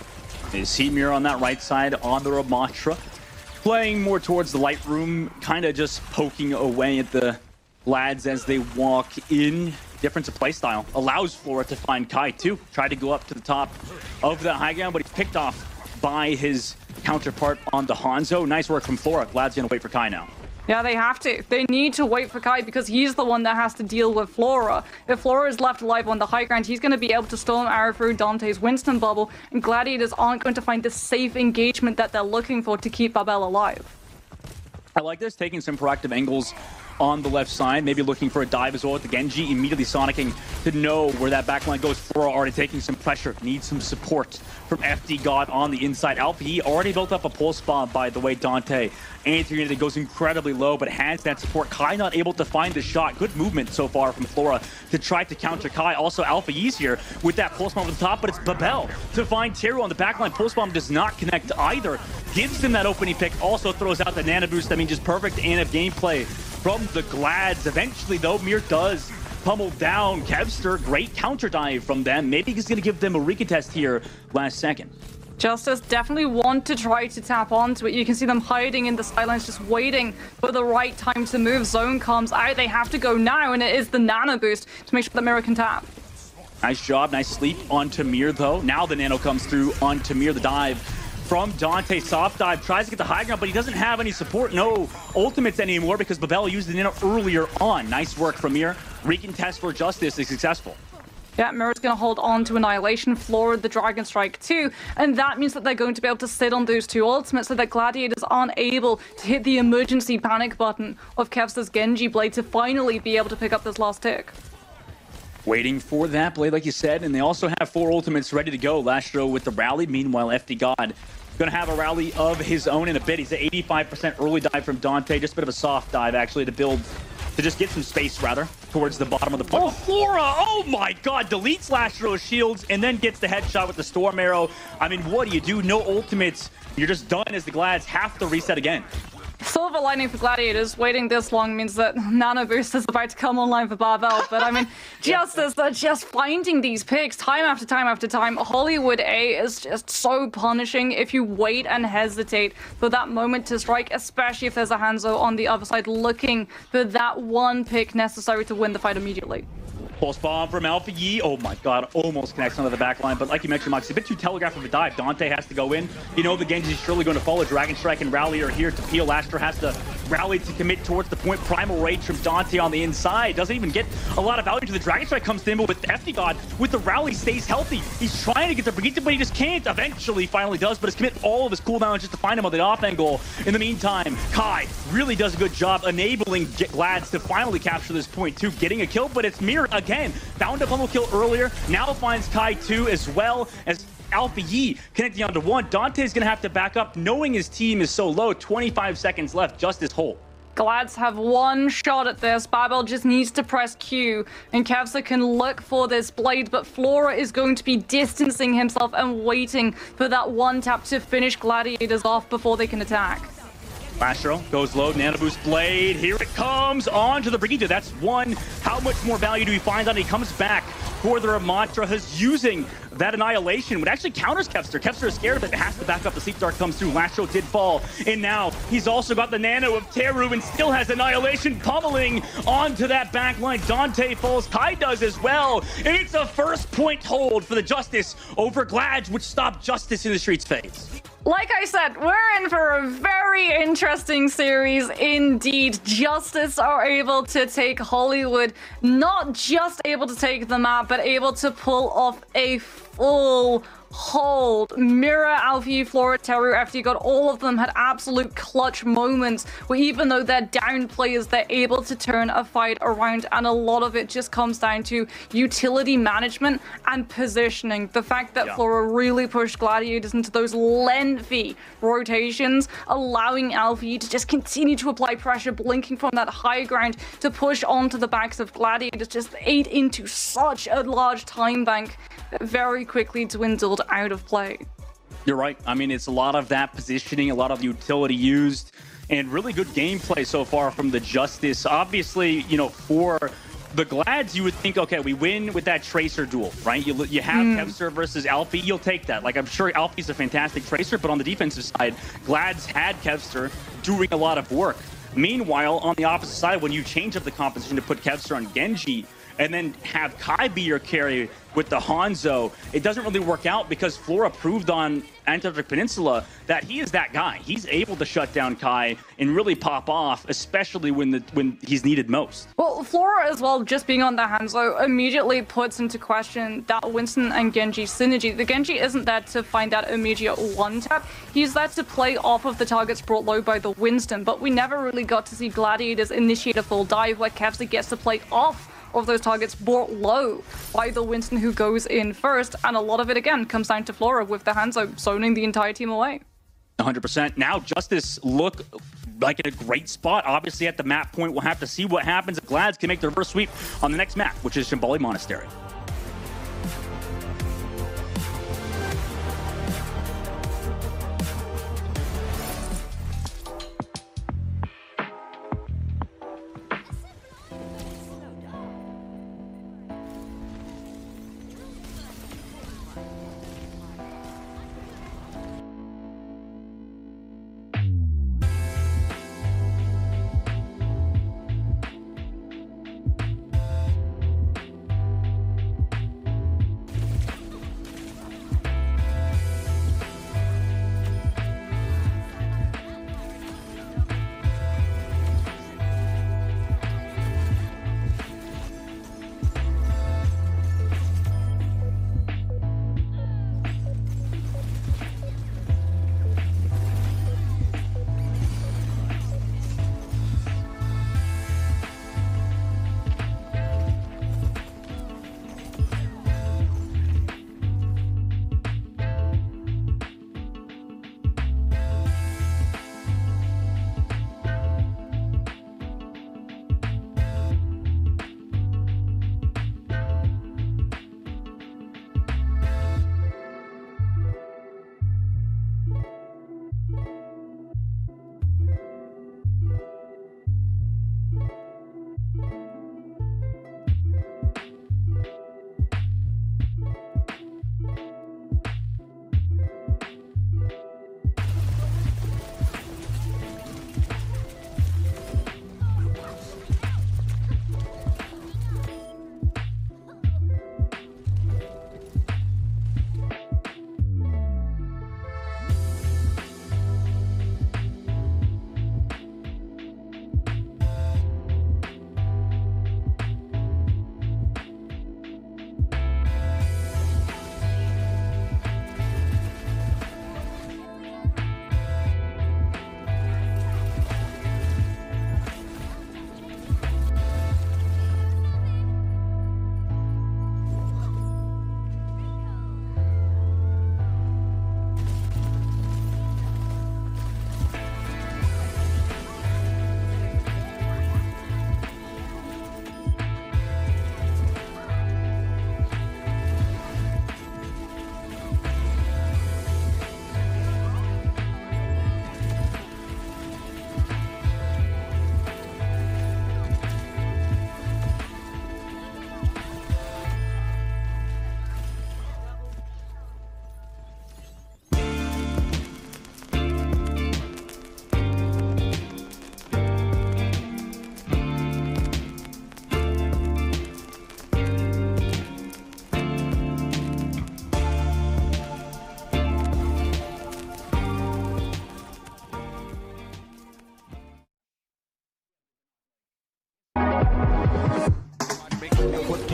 Is Mir on that right side on the Ramatra, playing more towards the light room, kind of just poking away at the lads as they walk in. Difference of playstyle allows Flora to find Kai too. Tried to go up to the top of that high ground, but he's picked off by his counterpart on the Hanzo. Nice work from Flora. Glad's gonna wait for Kai now. Yeah, they have to. They need to wait for Kai because he's the one that has to deal with Flora. If Flora is left alive on the high ground, he's going to be able to storm arrow through Dante's Winston bubble, and Gladiators aren't going to find the safe engagement that they're looking for to keep Babel alive. I like this, taking some proactive angles on the left side, maybe looking for a dive as well with the Genji, immediately sonicking to know where that backline goes. Flora already taking some pressure, needs some support from FD God on the inside. Alpha, he already built up a pulse bomb, by the way, Dante. Anthony that goes incredibly low, but has that support. Kai not able to find the shot. Good movement so far from Flora to try to counter Kai. Also, Alpha E's here with that pulse bomb at the top, but it's Babel to find Teru on the backline. Pulse bomb does not connect either. Gives him that opening pick, also throws out the nano boost. I mean, just perfect ANF gameplay from the Glads. Eventually, though, Mir does pummel down Kevster. Great counter dive from them. Maybe he's going to give them a recontest here last second. Justice definitely want to try to tap onto it. You can see them hiding in the sidelines, just waiting for the right time to move. Zone comes out. They have to go now, and it is the nano boost to make sure that Mirror can tap. Nice job. Nice sleep onto Mir, though. Now the nano comes through onto Mir. The dive from Dante. Soft dive. Tries to get the high ground, but he doesn't have any support. No ultimates anymore because Babel used the nano earlier on. Nice work from Mir. Recontest for Justice is successful. Yeah, Mirror's going to hold on to Annihilation, Flora the Dragon Strike too, and that means that they're going to be able to sit on those two ultimates so that Gladiators aren't able to hit the emergency panic button of Kevster's Genji Blade to finally be able to pick up this last tick. Waiting for that blade, like you said, and they also have 4 ultimates ready to go. Lastro with the rally. Meanwhile, FD God going to have a rally of his own in a bit. He's at 85% early dive from Dante. Just a bit of a soft dive, actually, to build to just get some space, rather, towards the bottom of the point. Oh, Flora! Oh my god! Deletes Last Rose shields and then gets the headshot with the Storm Arrow. I mean, what do you do? No ultimates. You're just done as the Glads have to reset again. Silver lining for Gladiators, waiting this long means that Nano Boost is about to come online for Barbell. But I mean, Justice, they're just finding these picks time after time after time. Hollywood A is just so punishing if you wait and hesitate for that moment to strike, especially if there's a Hanzo on the other side looking for that one pick necessary to win the fight immediately. Pulse bomb from Alpha Yi. Oh my god, almost connects onto the back line. But like you mentioned, Mox, a bit too telegraphed of a dive. Dante has to go in. You know the Genji's surely going to follow. Dragon Strike and Rally are here to peel. Astra has to rally to commit towards the point. Primal Rage from Dante on the inside. Doesn't even get a lot of value to the Dragon Strike comes to him, but with FD God, with the Rally stays healthy. He's trying to get the Brigitte, but he just can't. Eventually, finally does, but has committed all of his cooldowns just to find him on the off angle. In the meantime, Kai really does a good job enabling Glads to finally capture this point too, getting a kill, but it's Mirror again. Found a pummel kill earlier, now finds Kai 2 as well as Alpha Yi connecting onto 1. Dante's gonna have to back up knowing his team is so low. 25 seconds left, just his whole. Glads have one shot at this. Barbell just needs to press Q, and Kevsa can look for this blade, but Flora is going to be distancing himself and waiting for that one tap to finish Gladiators off before they can attack. Astro goes low, Nano Boost Blade, here it comes, on to the Brigitte. That's one. How much more value do we find on it? He comes back for the Ramontra, who's using that Annihilation, which actually counters Kevster. Kevster is scared, but has to back up. The Sleep Dart comes through. Lastro did fall, and now he's also got the Nano of Teru and still has Annihilation pummeling onto that back line. Dante falls, Kai does as well, and it's a first point hold for the Justice over Glads, which stopped Justice in the Streets phase. Like I said, we're in for a very interesting series indeed. Justice are able to take Hollywood, not just able to take the map, but able to pull off a full hold. Mirror, Alfie, Flora, Teru, FD God, all of them had absolute clutch moments where even though they're down players, they're able to turn a fight around, and a lot of it just comes down to utility management and positioning. The fact that Flora really pushed Gladiators into those lengthy rotations, allowing Alfie to just continue to apply pressure, blinking from that high ground to push onto the backs of Gladiators, just ate into such a large time bank that very quickly dwindled out of play. You're right. I mean, it's a lot of that positioning, a lot of utility used, and really good gameplay so far from the Justice. Obviously, you know, for the Glads, you would think, okay, we win with that Tracer duel, right? You have Kevster versus Alfie, you'll take that. Like, I'm sure Alfie's a fantastic Tracer, but on the defensive side, Glads had Kevster doing a lot of work. Meanwhile, on the opposite side, when you change up the composition to put Kevster on Genji, and then have Kai be your carry with the Hanzo, it doesn't really work out because Flora proved on Antarctic Peninsula that he is that guy. He's able to shut down Kai and really pop off, especially when he's needed most. Well, Flora as well, just being on the Hanzo, immediately puts into question that Winston and Genji synergy. The Genji isn't there to find that immediate one tap. He's there to play off of the targets brought low by the Winston, but we never really got to see Gladiators initiate a full dive where Kevsa gets to play off of those targets brought low by the Winston who goes in first, and a lot of it again comes down to Flora with the Hanzo zoning the entire team away. 100%. Now Justice look like in a great spot. Obviously at the map point, we'll have to see what happens if Glads can make their first sweep on the next map, which is Shambali Monastery.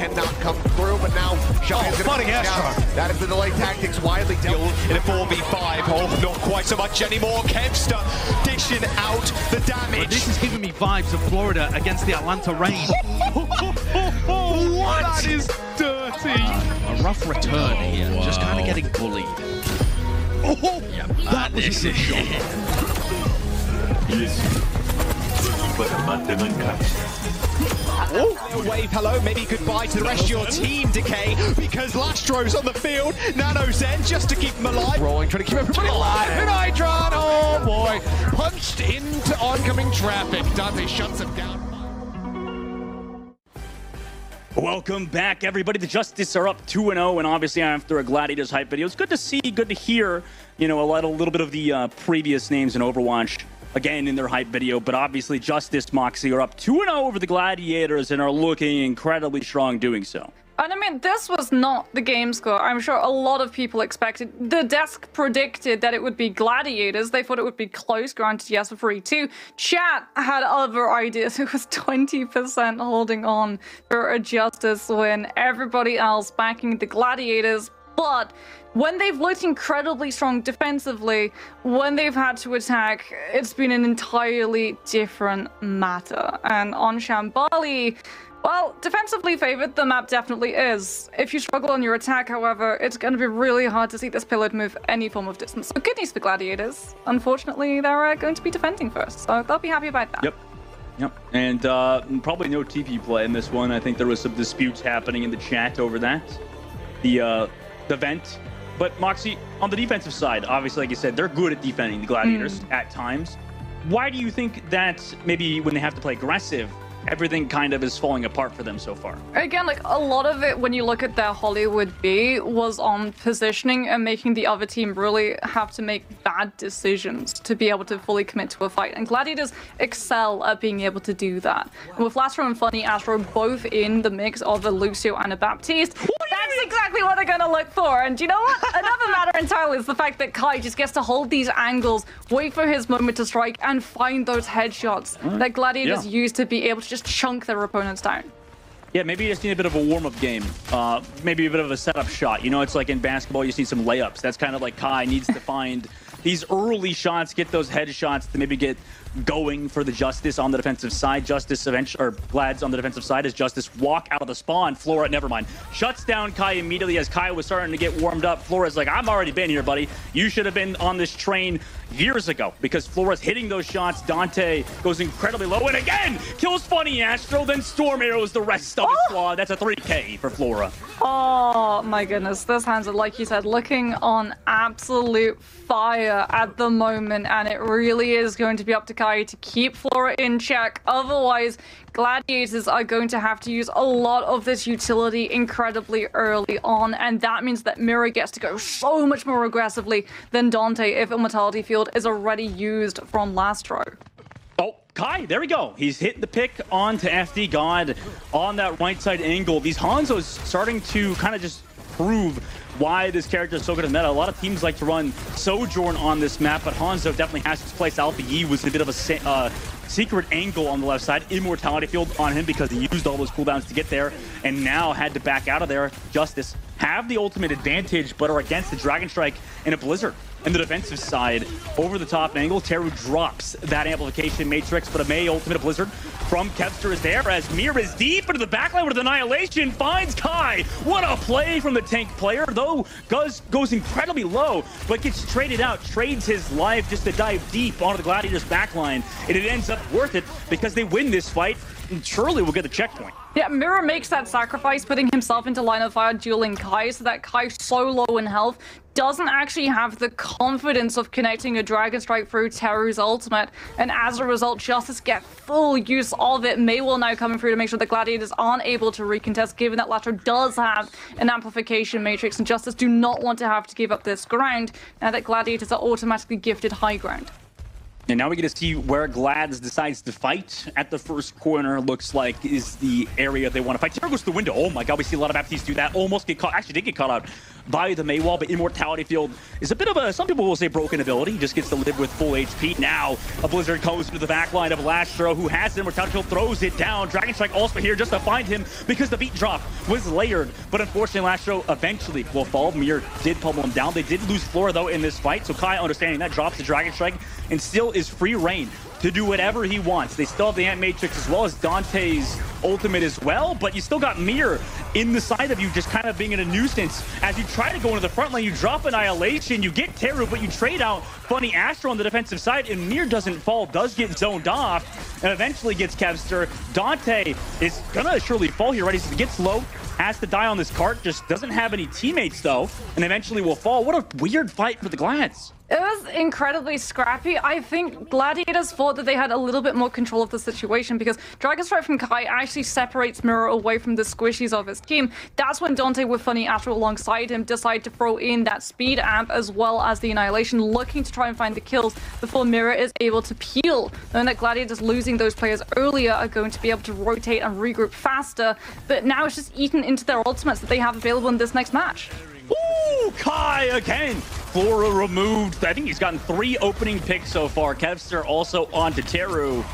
cannot come through, but now Shion's funny Astro. That is the delay tactics widely dealt In a 4v5, oh, not quite so much anymore. Kevster dishing out the damage. But this is giving me vibes of Florida against the Atlanta Rain. What? That is dirty. A rough return here, just kind of getting bullied. That was a good shot. Oh, wave hello, maybe goodbye to the rest of your team, Decay, because Lastro's on the field. Nano Zen just to keep him alive. rolling, trying to keep everybody alive. And Hydron, oh boy, punched into oncoming traffic. Dante shuts him down. Welcome back, everybody. The Justice are up 2-0, and obviously after a Gladiators hype video, it's good to see, good to hear, you know, a little bit of the previous names in Overwatch again in their hype video. But obviously Justice, Moxie are up 2-0 over the Gladiators and are looking incredibly strong doing so. And I mean, this was not the game score. I'm sure a lot of people expected. The desk predicted that it would be Gladiators. They thought it would be close, granted, yes, for 3-2. Chat had other ideas. It was 20% holding on for a Justice win. Everybody else backing the Gladiators. But when they've looked incredibly strong defensively, when they've had to attack, it's been an entirely different matter. And on Shambali, well, defensively favored, the map definitely is. If you struggle on your attack, however, it's going to be really hard to see this payload move any form of distance. So good news for Gladiators. Unfortunately, they're going to be defending first, so they'll be happy about that. Yep. And probably no TP play in this one. I think there was some disputes happening in the chat over that. The vent. But Moxie, on the defensive side, obviously, like you said, they're good at defending the Gladiators at times. Why do you think that maybe when they have to play aggressive, everything kind of is falling apart for them so far? Again, like a lot of it, when you look at their Hollywood B, was on positioning and making the other team really have to make bad decisions to be able to fully commit to a fight. And Gladiators excel at being able to do that. And with Lastro and Funny Astro both in the mix of a Lucio and a Baptiste, that's exactly what they're going to look for. And you know what? Another matter entirely is the fact that Kai just gets to hold these angles, wait for his moment to strike, and find those headshots that Gladiators use to be able to just chunk their opponents down. Yeah, maybe you just need a bit of a warm-up game. Maybe a bit of a setup shot. You know, it's like in basketball, you just need some layups. That's kind of like Kai needs to find these early shots, get those headshots to maybe get going for the Justice on the defensive side. Justice eventually, or Glad's on the defensive side as Justice walk out of the spawn. Flora, never mind, shuts down Kai immediately as Kai was starting to get warmed up. Flora's like, I've already been here, buddy. You should have been on this train years ago, because Flora's hitting those shots. Dante goes incredibly low and again kills Funny Astro, then Storm arrows the rest of his squad. That's a 3K for Flora. Oh my goodness, this hands are, like you said, looking on absolute fire at the moment, and it really is going to be up to Kai to keep Flora in check. Otherwise, Gladiators are going to have to use a lot of this utility incredibly early on, and that means that Mirror gets to go so much more aggressively than Dante if Immortality Field is already used from Lastro. Oh, Kai, there we go. He's hitting the pick onto FD God on that right side angle. These Hanzo's starting to kind of just prove why this character is so good at meta. A lot of teams like to run Sojourn on this map, but Hanzo definitely has his place. Alpha Yi was a bit of a secret angle on the left side. Immortality Field on him because he used all those cooldowns to get there and now had to back out of there. Justice have the ultimate advantage, but are against the Dragon Strike in a Blizzard. And the defensive side, over the top angle, Teru drops that amplification matrix, but a May ultimate Blizzard from Kevster is there as Mir is deep into the backline with Annihilation, finds Kai. What a play from the tank player, though goes incredibly low, but gets traded out, trades his life just to dive deep onto the Gladiators backline, and it ends up worth it because they win this fight and surely will get the checkpoint. Yeah, Mirror makes that sacrifice, putting himself into line of fire, dueling Kai, so that Kai, so low in health, doesn't actually have the confidence of connecting a Dragon Strike through Teru's ultimate, and as a result, Justice get full use of it. Maywell now coming through to make sure the Gladiators aren't able to recontest, given that Lastro does have an amplification matrix, and Justice do not want to have to give up this ground, now that Gladiators are automatically gifted high ground. And now we get to see where Glads decides to fight. At the first corner, looks like is the area they want to fight. Terror goes to the window. Oh my god, we see a lot of Baptistes do that. Almost get caught. Actually, did get caught out by the Maywall, but Immortality Field is a bit of a, some people will say broken ability. He just gets to live with full HP. Now, a Blizzard comes into the back line of Lastro, who has Immortality Field, throws it down. Dragon Strike also here just to find him because the beat drop was layered. But unfortunately, Lastro eventually will fall. Mir did pummel him down. They did lose Flora, though, in this fight. So Kai, understanding that, drops the Dragon Strike and still is free reign to do whatever he wants. They still have the Ant Matrix as well as Dante's ultimate as well, but you still got Mir in the side of you just kind of being in a nuisance. As you try to go into the front lane, you drop Annihilation, you get Teru, but you trade out Funny Astro on the defensive side, and Mir doesn't fall, does get zoned off, and eventually gets Kevster. Dante is gonna surely fall here, right? He gets low, has to die on this cart, just doesn't have any teammates though, and eventually will fall. What a weird fight for the Glads. It was incredibly scrappy. I think Gladiators thought that they had a little bit more control of the situation because Dragon Strike from Kai actually separates Mirror away from the squishies of his team. That's when Dante with Funny Astro alongside him decide to throw in that speed amp as well as the Annihilation, looking to try and find the kills before Mirror is able to peel. Knowing that Gladiators losing those players earlier are going to be able to rotate and regroup faster, but now it's just eaten into their ultimates that they have available in this next match. Ooh, Kai again. Flora removed. I think he's gotten 3 opening picks so far. Kevster also on to Teru.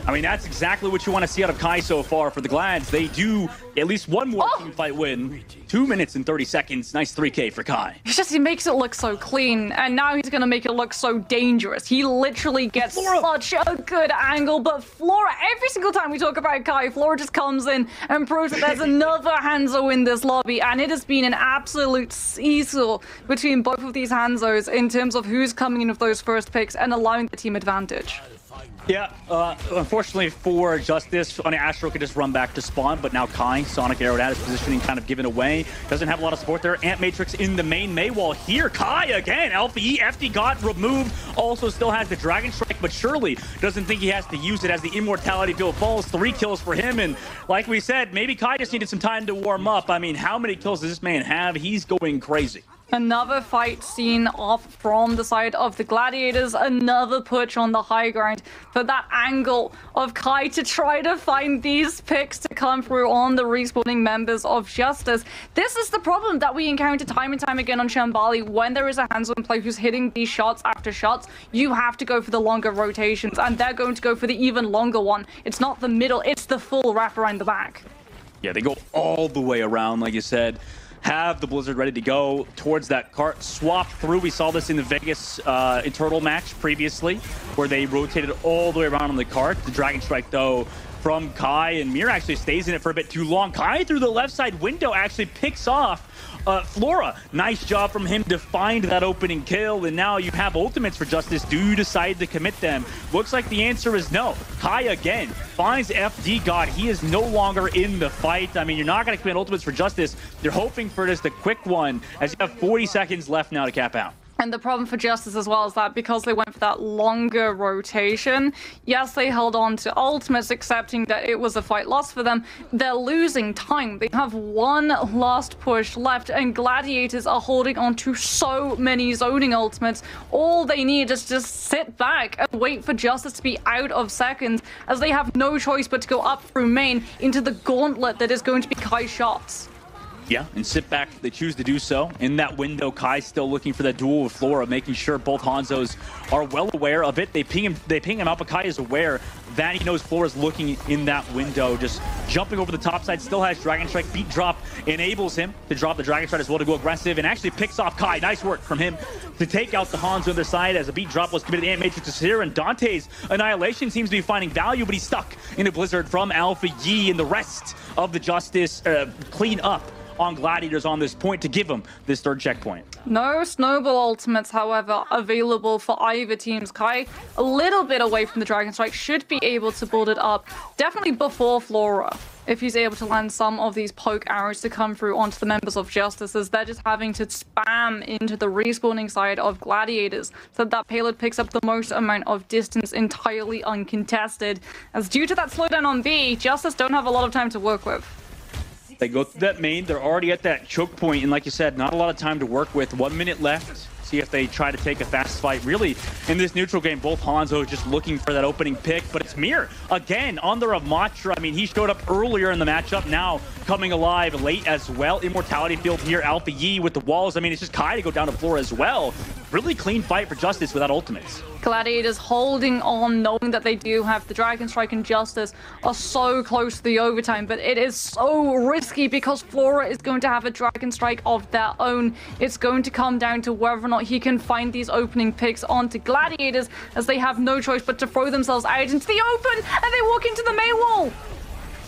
I mean, that's exactly what you want to see out of Kai so far for the Glads. They do at least one more team fight win. 2 minutes and 30 seconds. Nice 3K for Kai. It's just, he makes it look so clean, and now he's going to make it look so dangerous. He literally gets such a good angle, but Flora, every single time we talk about Kai, Flora just comes in and proves that there's another Hanzo in this lobby, and it has been an absolute seesaw between both of these Hanzos in terms of who's coming in with those first picks and allowing the team advantage. Yeah, unfortunately for Justice, Funny Astro could just run back to spawn, but now Kai, Sonic Arrow at his positioning kind of given away. Doesn't have a lot of support there. Ant Matrix in the main Maywall here. Kai again, Alpha E, FD got removed. Also still has the Dragon Strike, but surely doesn't think he has to use it as the Immortality Field falls. 3 kills for him, and like we said, maybe Kai just needed some time to warm up. I mean, how many kills does this man have? He's going crazy. Another fight seen off from the side of the Gladiators, another push on the high ground for that angle of Kai to try to find these picks to come through on the respawning members of Justice. This is the problem that we encounter time and time again on Shambali. When there is a Hanzo in play who's hitting these shots after shots, you have to go for the longer rotations, and they're going to go for the even longer one. It's not the middle, it's the full wrap around the back. Yeah, they go all the way around, like you said. Have the Blizzard ready to go towards that cart, swap through. We saw this in the Vegas Eternal match previously, where they rotated all the way around on the cart. The Dragon Strike, though, from Kai, and Mir actually stays in it for a bit too long. Kai through the left side window actually picks off Flora. Nice job from him to find that opening kill, and now you have ultimates for Justice. Do you decide to commit them? Looks like the answer is no. Kai again finds FD God. He is no longer in the fight. I mean, you're not going to commit ultimates for Justice. You're hoping for just a quick one, as you have 40 seconds left now to cap out. And the problem for Justice as well is that because they went for that longer rotation, yes, they held on to ultimates, accepting that it was a fight loss for them. They're losing time. They have one last push left, and Gladiators are holding on to so many zoning ultimates. All they need is just sit back and wait for Justice to be out of seconds, as they have no choice but to go up through main into the gauntlet that is going to be Kai's shots. Yeah, and sit back. They choose to do so. In that window, Kai's still looking for that duel with Flora, making sure both Hanzos are well aware of it. They ping him out, but Kai is aware that he knows Flora's looking in that window, just jumping over the top side. Still has Dragon Strike. Beat drop enables him to drop the Dragon Strike as well to go aggressive, and actually picks off Kai. Nice work from him to take out the Hanzo on their side as a beat drop was committed. Ant Matrix is here, and Dante's Annihilation seems to be finding value, but he's stuck in a Blizzard from Alpha Yi, and the rest of the Justice clean up on Gladiators on this point to give them this third checkpoint. No snowball ultimates, however, available for either teams. Kai, a little bit away from the Dragon Strike, should be able to build it up definitely before Flora, if he's able to land some of these poke arrows to come through onto the members of Justice, as they're just having to spam into the respawning side of Gladiators, so that payload picks up the most amount of distance entirely uncontested, as due to that slowdown on B, Justice don't have a lot of time to work with. They go through that main. They're already at that choke point, and like you said, not a lot of time to work with. 1 minute left see if they try to take a fast fight. Really, in this neutral game, both Hanzo just looking for that opening pick, but it's Mir again on the Ramatra. I mean, he showed up earlier in the matchup, now coming alive late as well. Immortality field here, Alpha Yi with the walls. I mean, it's just Kai to go down the floor as well. Really clean fight for Justice without ultimates. Gladiators holding on, knowing that they do have the Dragon Strike and Justice are so close to the overtime, but it is so risky because Flora is going to have a Dragon Strike of their own. It's going to come down to whether or not he can find these opening picks onto Gladiators, as they have no choice but to throw themselves out into the open, and they walk into the May wall.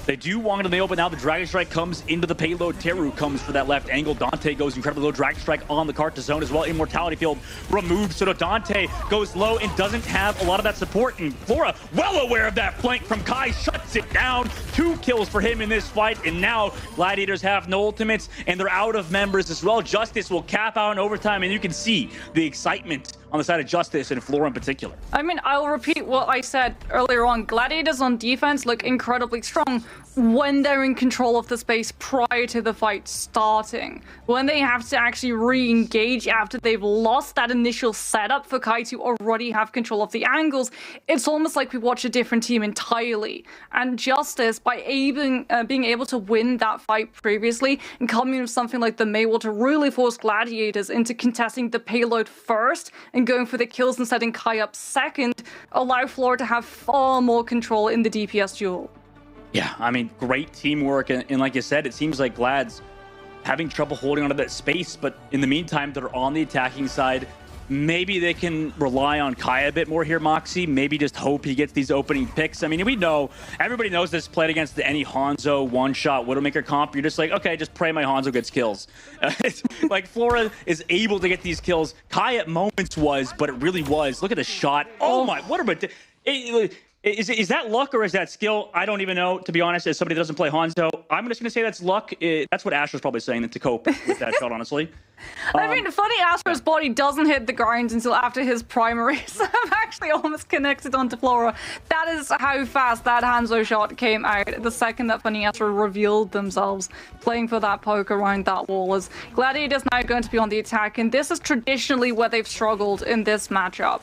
They do want to nail, but now the Dragon Strike comes into the payload. Teru comes for that left angle. Dante goes incredibly low. Dragon Strike on the cart to zone as well. Immortality field removed. So Dante goes low and doesn't have a lot of that support. And Flora, well aware of that flank from Kai, shuts it down. 2 kills for him in this fight. And now Gladiators have no ultimates, and they're out of members as well. Justice will cap out in overtime, and you can see the excitement on the side of Justice and Flora in particular. I mean, I'll repeat what I said earlier on. Gladiators on defense look incredibly strong when they're in control of the space prior to the fight starting. When they have to actually re-engage after they've lost that initial setup for Kai to already have control of the angles, it's almost like we watch a different team entirely. And Justice, by being able to win that fight previously and coming with something like the Maywall to really force Gladiators into contesting the payload first and going for the kills and setting Kai up second, allow Flora to have far more control in the DPS duel. Yeah, I mean, great teamwork. And like you said, it seems like Glad's having trouble holding onto that space. But in the meantime, they're on the attacking side. Maybe they can rely on Kai a bit more here, Moxie. Maybe just hope he gets these opening picks. I mean, we know, everybody knows this played against any Hanzo one-shot Widowmaker comp. You're just like, okay, just pray my Hanzo gets kills. Like, Flora is able to get these kills. Kai at moments was, but it really was. Look at the shot. Oh my, what a... Is that luck or is that skill? I don't even know, to be honest, as somebody that doesn't play Hanzo. I'm just going to say that's luck. That's what Astro's probably saying to cope with that shot, honestly. I mean, funny, Astro's body doesn't hit the ground until after his primaries have actually almost connected onto Flora. That is how fast that Hanzo shot came out the second that Funny Astro revealed themselves playing for that poke around that wall. As Gladiators now going to be on the attack, and this is traditionally where they've struggled in this matchup.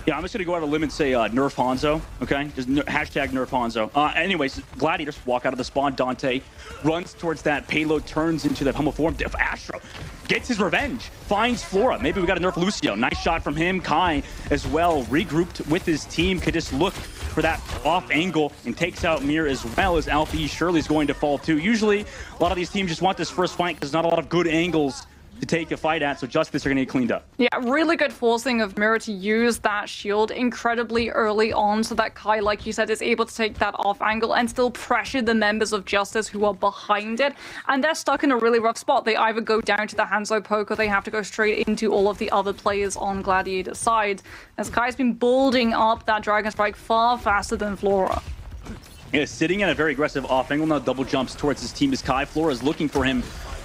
Yeah, I'm just going to go out on a limb and say nerf Hanzo, okay? Just hashtag nerf Hanzo. Anyways, Gladiators walk out of the spawn. Dante runs towards that payload, turns into that humble form. Astro gets his revenge, finds Flora. Maybe we got to nerf Lucio. Nice shot from him. Kai as well, regrouped with his team, could just look for that off angle and takes out Mir as well, as Alpha E surely is going to fall too. Usually, a lot of these teams just want this first fight because there's not a lot of good angles to take a fight at, so Justice are going to get cleaned up. Yeah, really good forcing of Mirror to use that shield incredibly early on so that Kai, like you said, is able to take that off angle and still pressure the members of Justice who are behind it. And they're stuck in a really rough spot. They either go down to the Hanzo poke or they have to go straight into all of the other players on Gladiator's side, as Kai's been building up that Dragon Strike far faster than Flora. Yeah, sitting in a very aggressive off angle now, double jumps towards his team as Kai. Flora is looking for him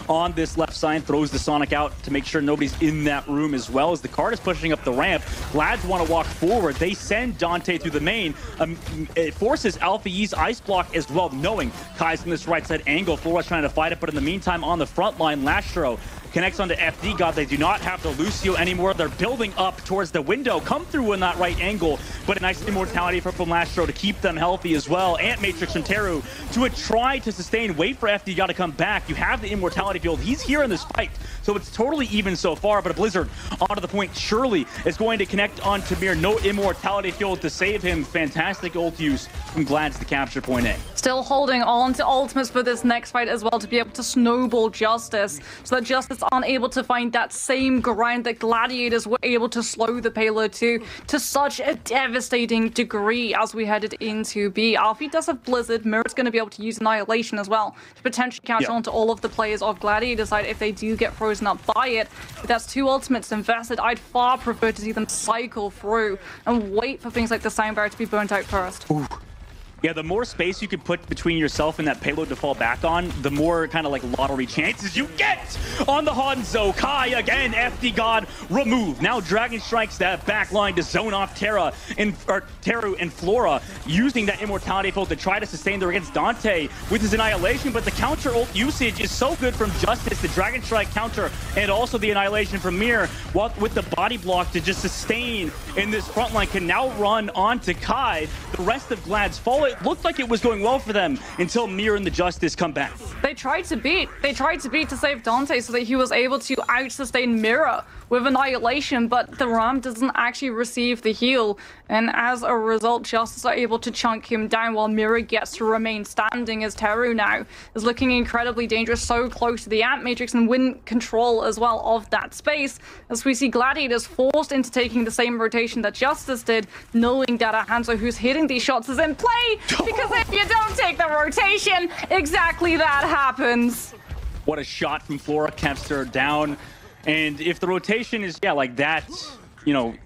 on this left side, throws the Sonic out to make sure nobody's in that room, as well as the cart is pushing up the ramp. Lads want to walk forward. They send Dante through the main. It forces Alpha Yi's ice block as well, knowing Kai's in this right side angle. Flora's trying to fight it, but in the meantime, on the front line, Lastro connects onto FD God. They do not have the Lucio anymore. They're building up towards the window. Come through in that right angle, but a nice immortality from Lastro to keep them healthy as well. Ant Matrix from Teru to try to sustain, wait for FD God to come back. You have the immortality field. He's here in this fight, so it's totally even so far, but a Blizzard onto the point surely is going to connect on Tamir. No immortality field to save him. Fantastic ult use from Glads to capture point A. Still holding on to ultimates for this next fight as well to be able to snowball Justice, so that Justice aren't able to find that same ground that Gladiators were able to slow the payload to such a devastating degree as we headed into B. Alfie does have Blizzard. Mirror's going to be able to use Annihilation as well to potentially catch on to all of the players of Gladiator side if they do get frozen up by it. But that's 2 ultimates invested. I'd far prefer to see them cycle through and wait for things like the sound barrier to be burnt out first. Ooh. Yeah, the more space you can put between yourself and that payload to fall back on, the more kind of like lottery chances you get on the Hanzo. Kai again, FD God removed. Now Dragon strikes that back line to zone off Teru and Flora, using that immortality field to try to sustain there against Dante with his annihilation. But the counter ult usage is so good from Justice, the Dragon Strike counter, and also the annihilation from Mir, with the body block to just sustain in this front line, can now run onto Kai. The rest of Glad's fall. It looked like it was going well for them until Mir and the Justice come back. They tried to beat to save Dante so that he was able to out-sustain Mira with annihilation, but the Ram doesn't actually receive the heal, and as a result, Justice are able to chunk him down while Mira gets to remain standing, as Teru now is looking incredibly dangerous, so close to the Ant Matrix, and win control as well of that space, as we see Gladiators forced into taking the same rotation that Justice did, knowing that a Hanzo who's hitting these shots is in play, because if you don't take the rotation, exactly that happens. What a shot from Flora, Kempster down. And if the rotation is, like that,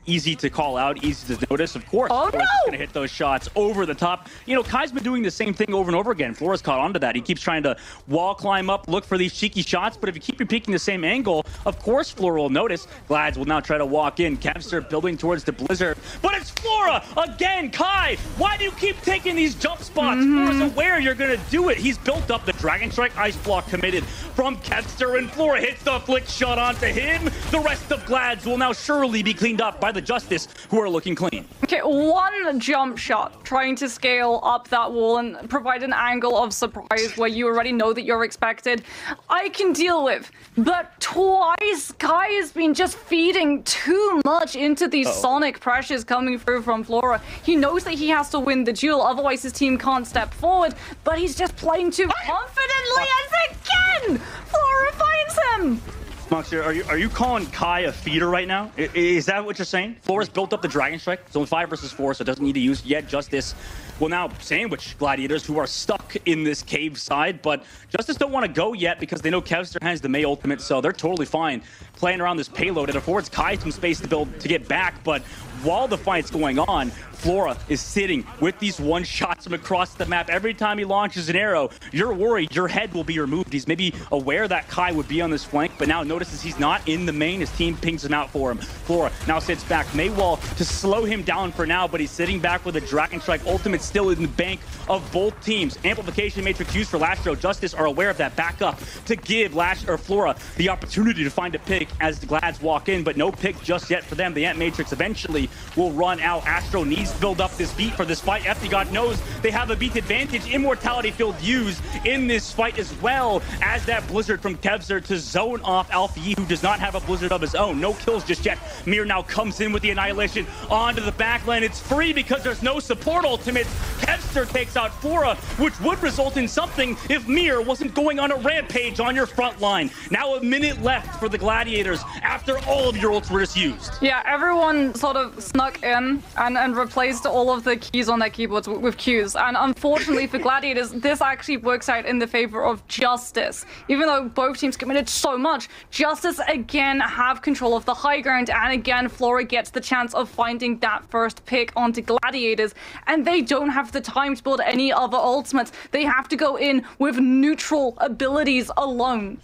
easy to call out, easy to notice, of course, Flora's going to hit those shots over the top. Kai's been doing the same thing over and over again. Flora's caught onto that. He keeps trying to wall climb up, look for these cheeky shots, but if you keep repeating the same angle, of course Flora will notice. Glads will now try to walk in. Kempster building towards the Blizzard, but it's Flora again. Kai, why do you keep taking these jump spots? Flora's aware you're going to do it. He's built up the Dragon Strike Ice Block committed from Kempster, and Flora hits the flick shot onto him. The rest of Glads will now surely be cleaned up by the Justice, who are looking clean. Okay, one jump shot trying to scale up that wall and provide an angle of surprise where you already know that you're expected, I can deal with. But twice, Kai has been just feeding too much into these sonic pressures coming through from Flora. He knows that he has to win the duel, otherwise his team can't step forward, but he's just playing too confidently, as again, Flora finds him. Monster, are you calling Kai a feeder right now? Is that what you're saying? Flora's built up the Dragon Strike. It's only 5 versus 4, so it doesn't need to use yet. Justice will now sandwich Gladiators, who are stuck in this cave side, but Justice don't want to go yet because they know Kevster has the Mei ultimate, so they're totally fine playing around this payload. It affords Kai some space to get back, but while the fight's going on, Flora is sitting with these one shots from across the map. Every time he launches an arrow, you're worried your head will be removed. He's maybe aware that Kai would be on this flank, but now notices he's not in the main. His team pings him out for him. Flora now sits back. Maywall to slow him down for now, but he's sitting back with a Dragon Strike ultimate still in the bank of both teams. Amplification Matrix used for Lastro. Justice are aware of that backup to give Flora the opportunity to find a pick as the Glads walk in, but no pick just yet for them. The Ant Matrix eventually will run out. Astro needs to build up this beat for this fight. FD God knows they have a beat advantage. Immortality field used in this fight as well as that Blizzard from Kevzer to zone off Alpha Yi, who does not have a Blizzard of his own. No kills just yet. Mir now comes in with the annihilation onto the backline. It's free because there's no support ultimates. Kevzer takes out Flora, which would result in something if Mir wasn't going on a rampage on your front line. Now a minute left for the Gladiators after all of your ults were just used. Yeah, everyone sort of snuck in and replaced all of the keys on their keyboards with Qs. And unfortunately for Gladiators, this actually works out in the favor of Justice. Even though both teams committed so much, Justice again have control of the high ground, and again Flora gets the chance of finding that first pick onto Gladiators, and they don't have the time to build any other ultimates. They have to go in with neutral abilities alone.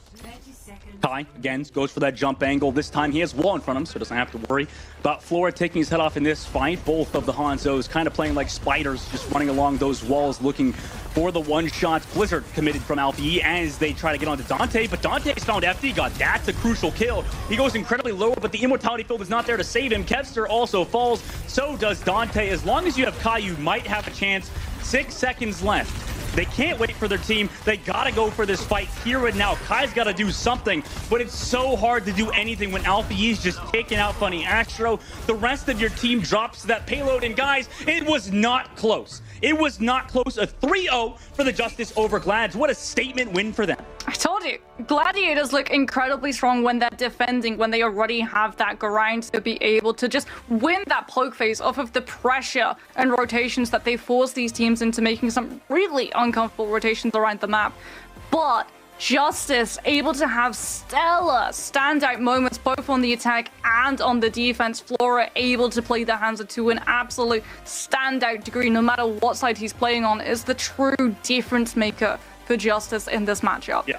Kai, again, goes for that jump angle. This time he has wall in front of him, so doesn't have to worry about Flora taking his head off in this fight. Both of the Hanzos kind of playing like spiders, just running along those walls, looking for the one-shots. Blizzard committed from Alpha E as they try to get onto Dante, but Dante's found FD God. That's a crucial kill. He goes incredibly low, but the immortality field is not there to save him. Kevster also falls, so does Dante. As long as you have Kai, you might have a chance. 6 seconds left. They can't wait for their team. They gotta go for this fight here and now. Kai's gotta do something, but it's so hard to do anything when Alpha Yi's just taking out Funny Astro. The rest of your team drops to that payload, and guys, it was not close. It was not close. A 3-0 for the Justice over Glads. What a statement win for them. I told you, Gladiators look incredibly strong when they're defending, when they already have that grind to be able to just win that poke phase off of the pressure and rotations that they force these teams into making some really uncomfortable rotations around the map. But Justice able to have stellar standout moments both on the attack and on the defense. Flora able to play the Hanzo to an absolute standout degree no matter what side he's playing on, is the true difference maker for Justice in this matchup.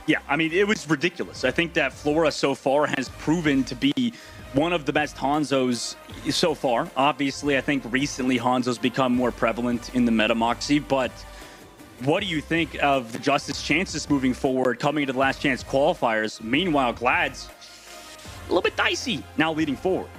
Yeah, I mean, it was ridiculous. I think that Flora so far has proven to be one of the best Hanzos so far. Obviously, I think recently Hanzo's become more prevalent in the meta, Moxie, but what do you think of the Justice chances moving forward, coming into the last chance qualifiers? Meanwhile, Glad's a little bit dicey now leading forward.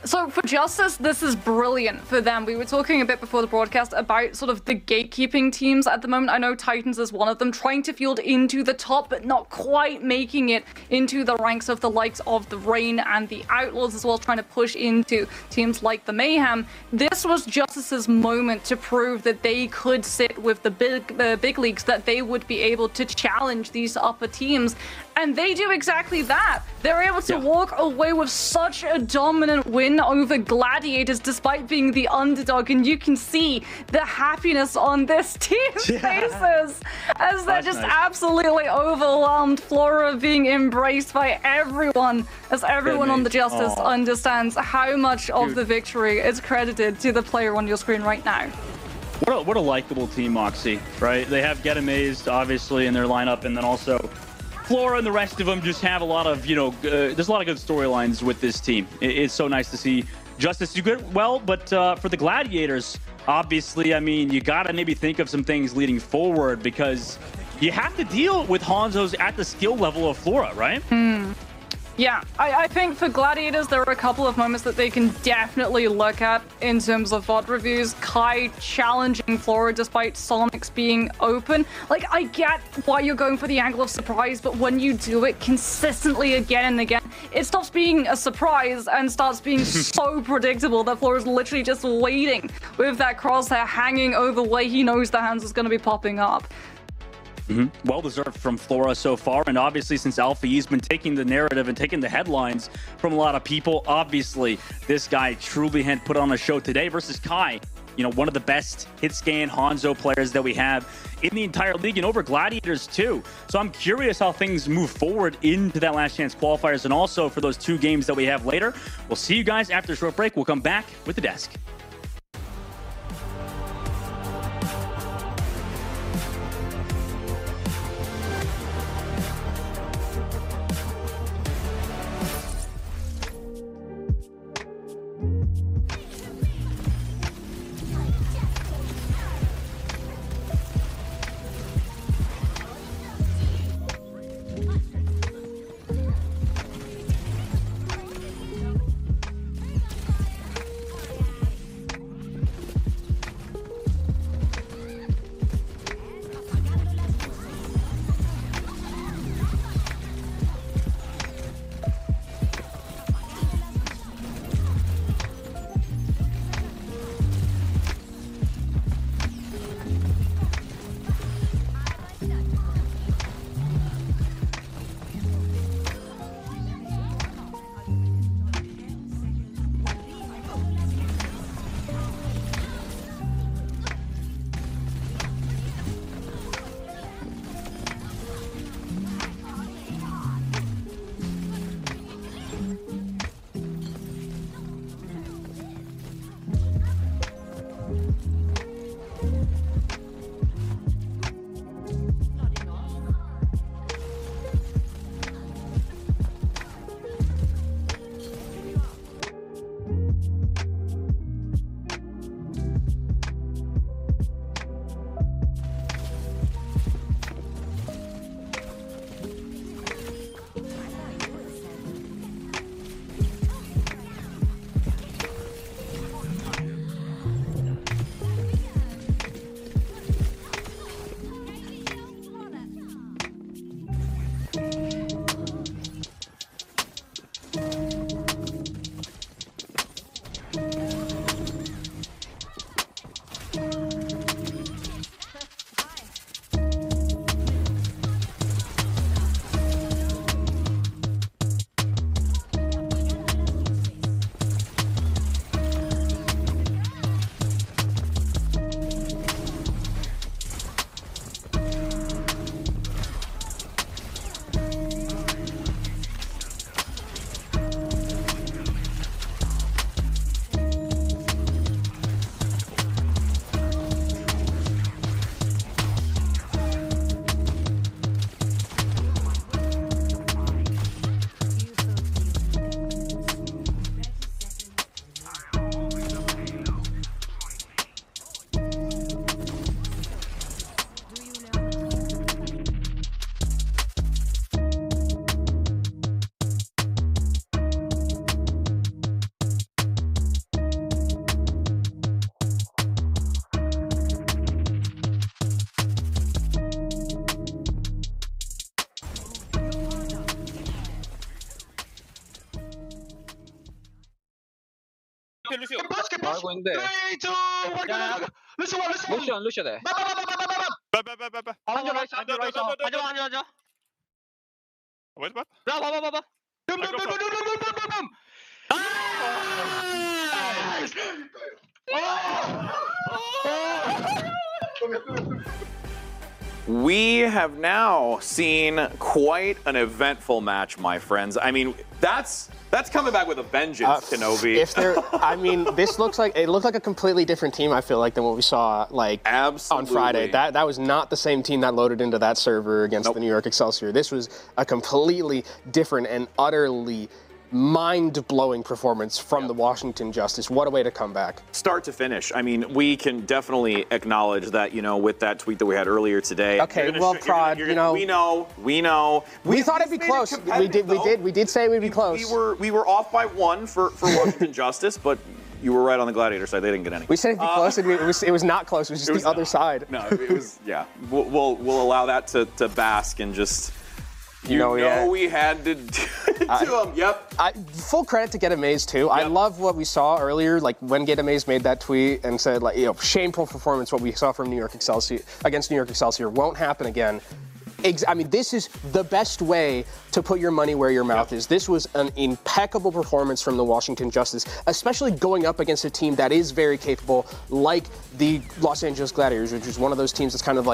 So for Justice, this is brilliant for them. We were talking a bit before the broadcast about sort of the gatekeeping teams at the moment. I know Titans is one of them, trying to field into the top, but not quite making it into the ranks of the likes of the Reign and the Outlaws, as well as trying to push into teams like the Mayhem. This was Justice's moment to prove that they could sit with the big leagues, that they would be able to challenge these upper teams. And they do exactly that. They're able to walk away with such a dominant win over Gladiators despite being the underdog. And you can see the happiness on this team's faces as they're just absolutely overwhelmed. Flora being embraced by everyone, as everyone on the Justice understands how much of the victory is credited to the player on your screen right now. What a likable team, Moxie, right? They have Get Amazed, obviously, in their lineup, and then also Flora and the rest of them just have a lot of, there's a lot of good storylines with this team. It's so nice to see Justice do good, well, but for the Gladiators, obviously, I mean, you got to maybe think of some things leading forward because you have to deal with Hanzo's at the skill level of Flora, right? Yeah, I think for Gladiators, there are a couple of moments that they can definitely look at in terms of VOD reviews. Kai challenging Flora despite Sonic's being open. Like, I get why you're going for the angle of surprise, but when you do it consistently again and again, it stops being a surprise and starts being so predictable that Flora's literally just waiting with that crosshair hanging over where he knows the hands is going to be popping up. Well deserved from Flora so far, and obviously since Alpha E's been taking the narrative and taking the headlines from a lot of people, obviously this guy truly had put on a show today versus Kai. One of the best hit scan Hanzo players that we have in the entire league, and over Gladiators too. So I'm curious how things move forward into that last chance qualifiers, and also for those 2 games that we have later. We'll see you guys after a short break. We'll come back with the desk. 루시오. 바스켓 아이고 근데. 3, 2, 1. 야, 루시오 돼. 빨빨빨빨빨. 한줄 라이스 한줄 라이스. 앉아. 봐. We have now seen quite an eventful match, my friends. I mean, that's coming back with a vengeance, Kenobi. This looked like a completely different team. I feel like than what we saw on Friday. That was not the same team that loaded into that server against the New York Excelsior. This was a completely different and utterly mind-blowing performance from the Washington Justice. What a way to come back. Start to finish. I mean, we can definitely acknowledge that, with that tweet that we had earlier today. Okay, well, Prod, we know. We thought it'd be close. We did say we'd be close. We were off by 1 for Washington Justice, but you were right on the Gladiator side. They didn't get any. We said it'd be close, and it was not close. It was just the other side. No, it was, yeah. We'll allow that to bask and just... we had to do him. Yep. Full credit to Get Amazed too. Yep. I love what we saw earlier, like when Get Amazed made that tweet and said, shameful performance. What we saw from New York Excelsior against New York Excelsior won't happen again. This is the best way to put your money where your mouth is. This was an impeccable performance from the Washington Justice, especially going up against a team that is very capable, like the Los Angeles Gladiators, which is one of those teams that's kind of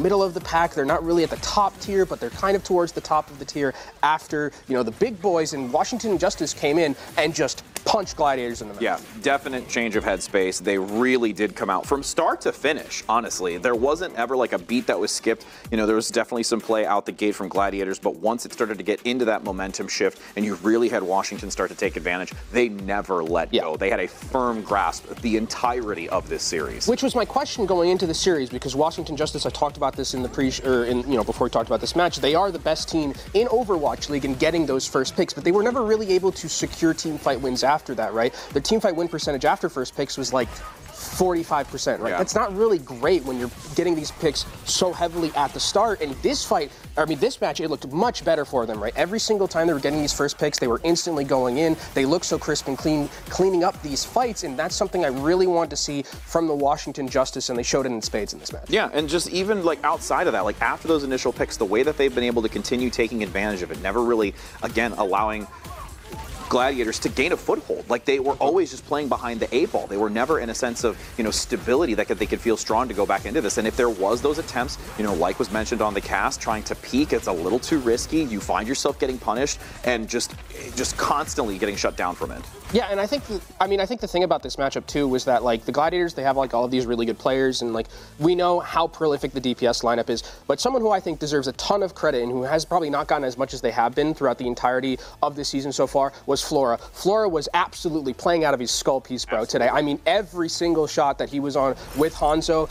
middle of the pack. They're not really at the top tier, but they're kind of towards the top of the tier after, the big boys. And Washington Justice came in and just punched Gladiators in the mouth. Yeah, definite change of headspace. They really did come out from start to finish, honestly. There wasn't ever a beat that was skipped. There was definitely some play out the gate from Gladiators, but once it started to get into that momentum shift and you really had Washington start to take advantage, they never let go. They had a firm grasp of the entirety of this series. Which was my question going into the series, because Washington Justice, I talked about this in the before we talked about this match, they are the best team in Overwatch League in getting those first picks, but they were never really able to secure team fight wins after that, right? Their team fight win percentage after first picks was 45%, right? Yeah. That's not really great when you're getting these picks so heavily at the start. And this match, it looked much better for them, right? Every single time they were getting these first picks, they were instantly going in. They looked so crisp and clean, cleaning up these fights. And that's something I really want to see from the Washington Justice, and they showed it in spades in this match. Yeah, and just even outside of that, after those initial picks, the way that they've been able to continue taking advantage of it, never really, again, allowing Gladiators to gain a foothold. They were always just playing behind the 8 ball. They were never in a sense of, stability that they could feel strong to go back into this. And if there was those attempts, like was mentioned on the cast, trying to peek, it's a little too risky. You find yourself getting punished and just constantly getting shut down from it. Yeah, and I think the thing about this matchup too was that the Gladiators, they have all of these really good players, and we know how prolific the DPS lineup is, but someone who I think deserves a ton of credit and who has probably not gotten as much as they have been throughout the entirety of this season so far was Flora. Flora was absolutely playing out of his skull piece, bro, today. I mean, every single shot that he was on with Hanzo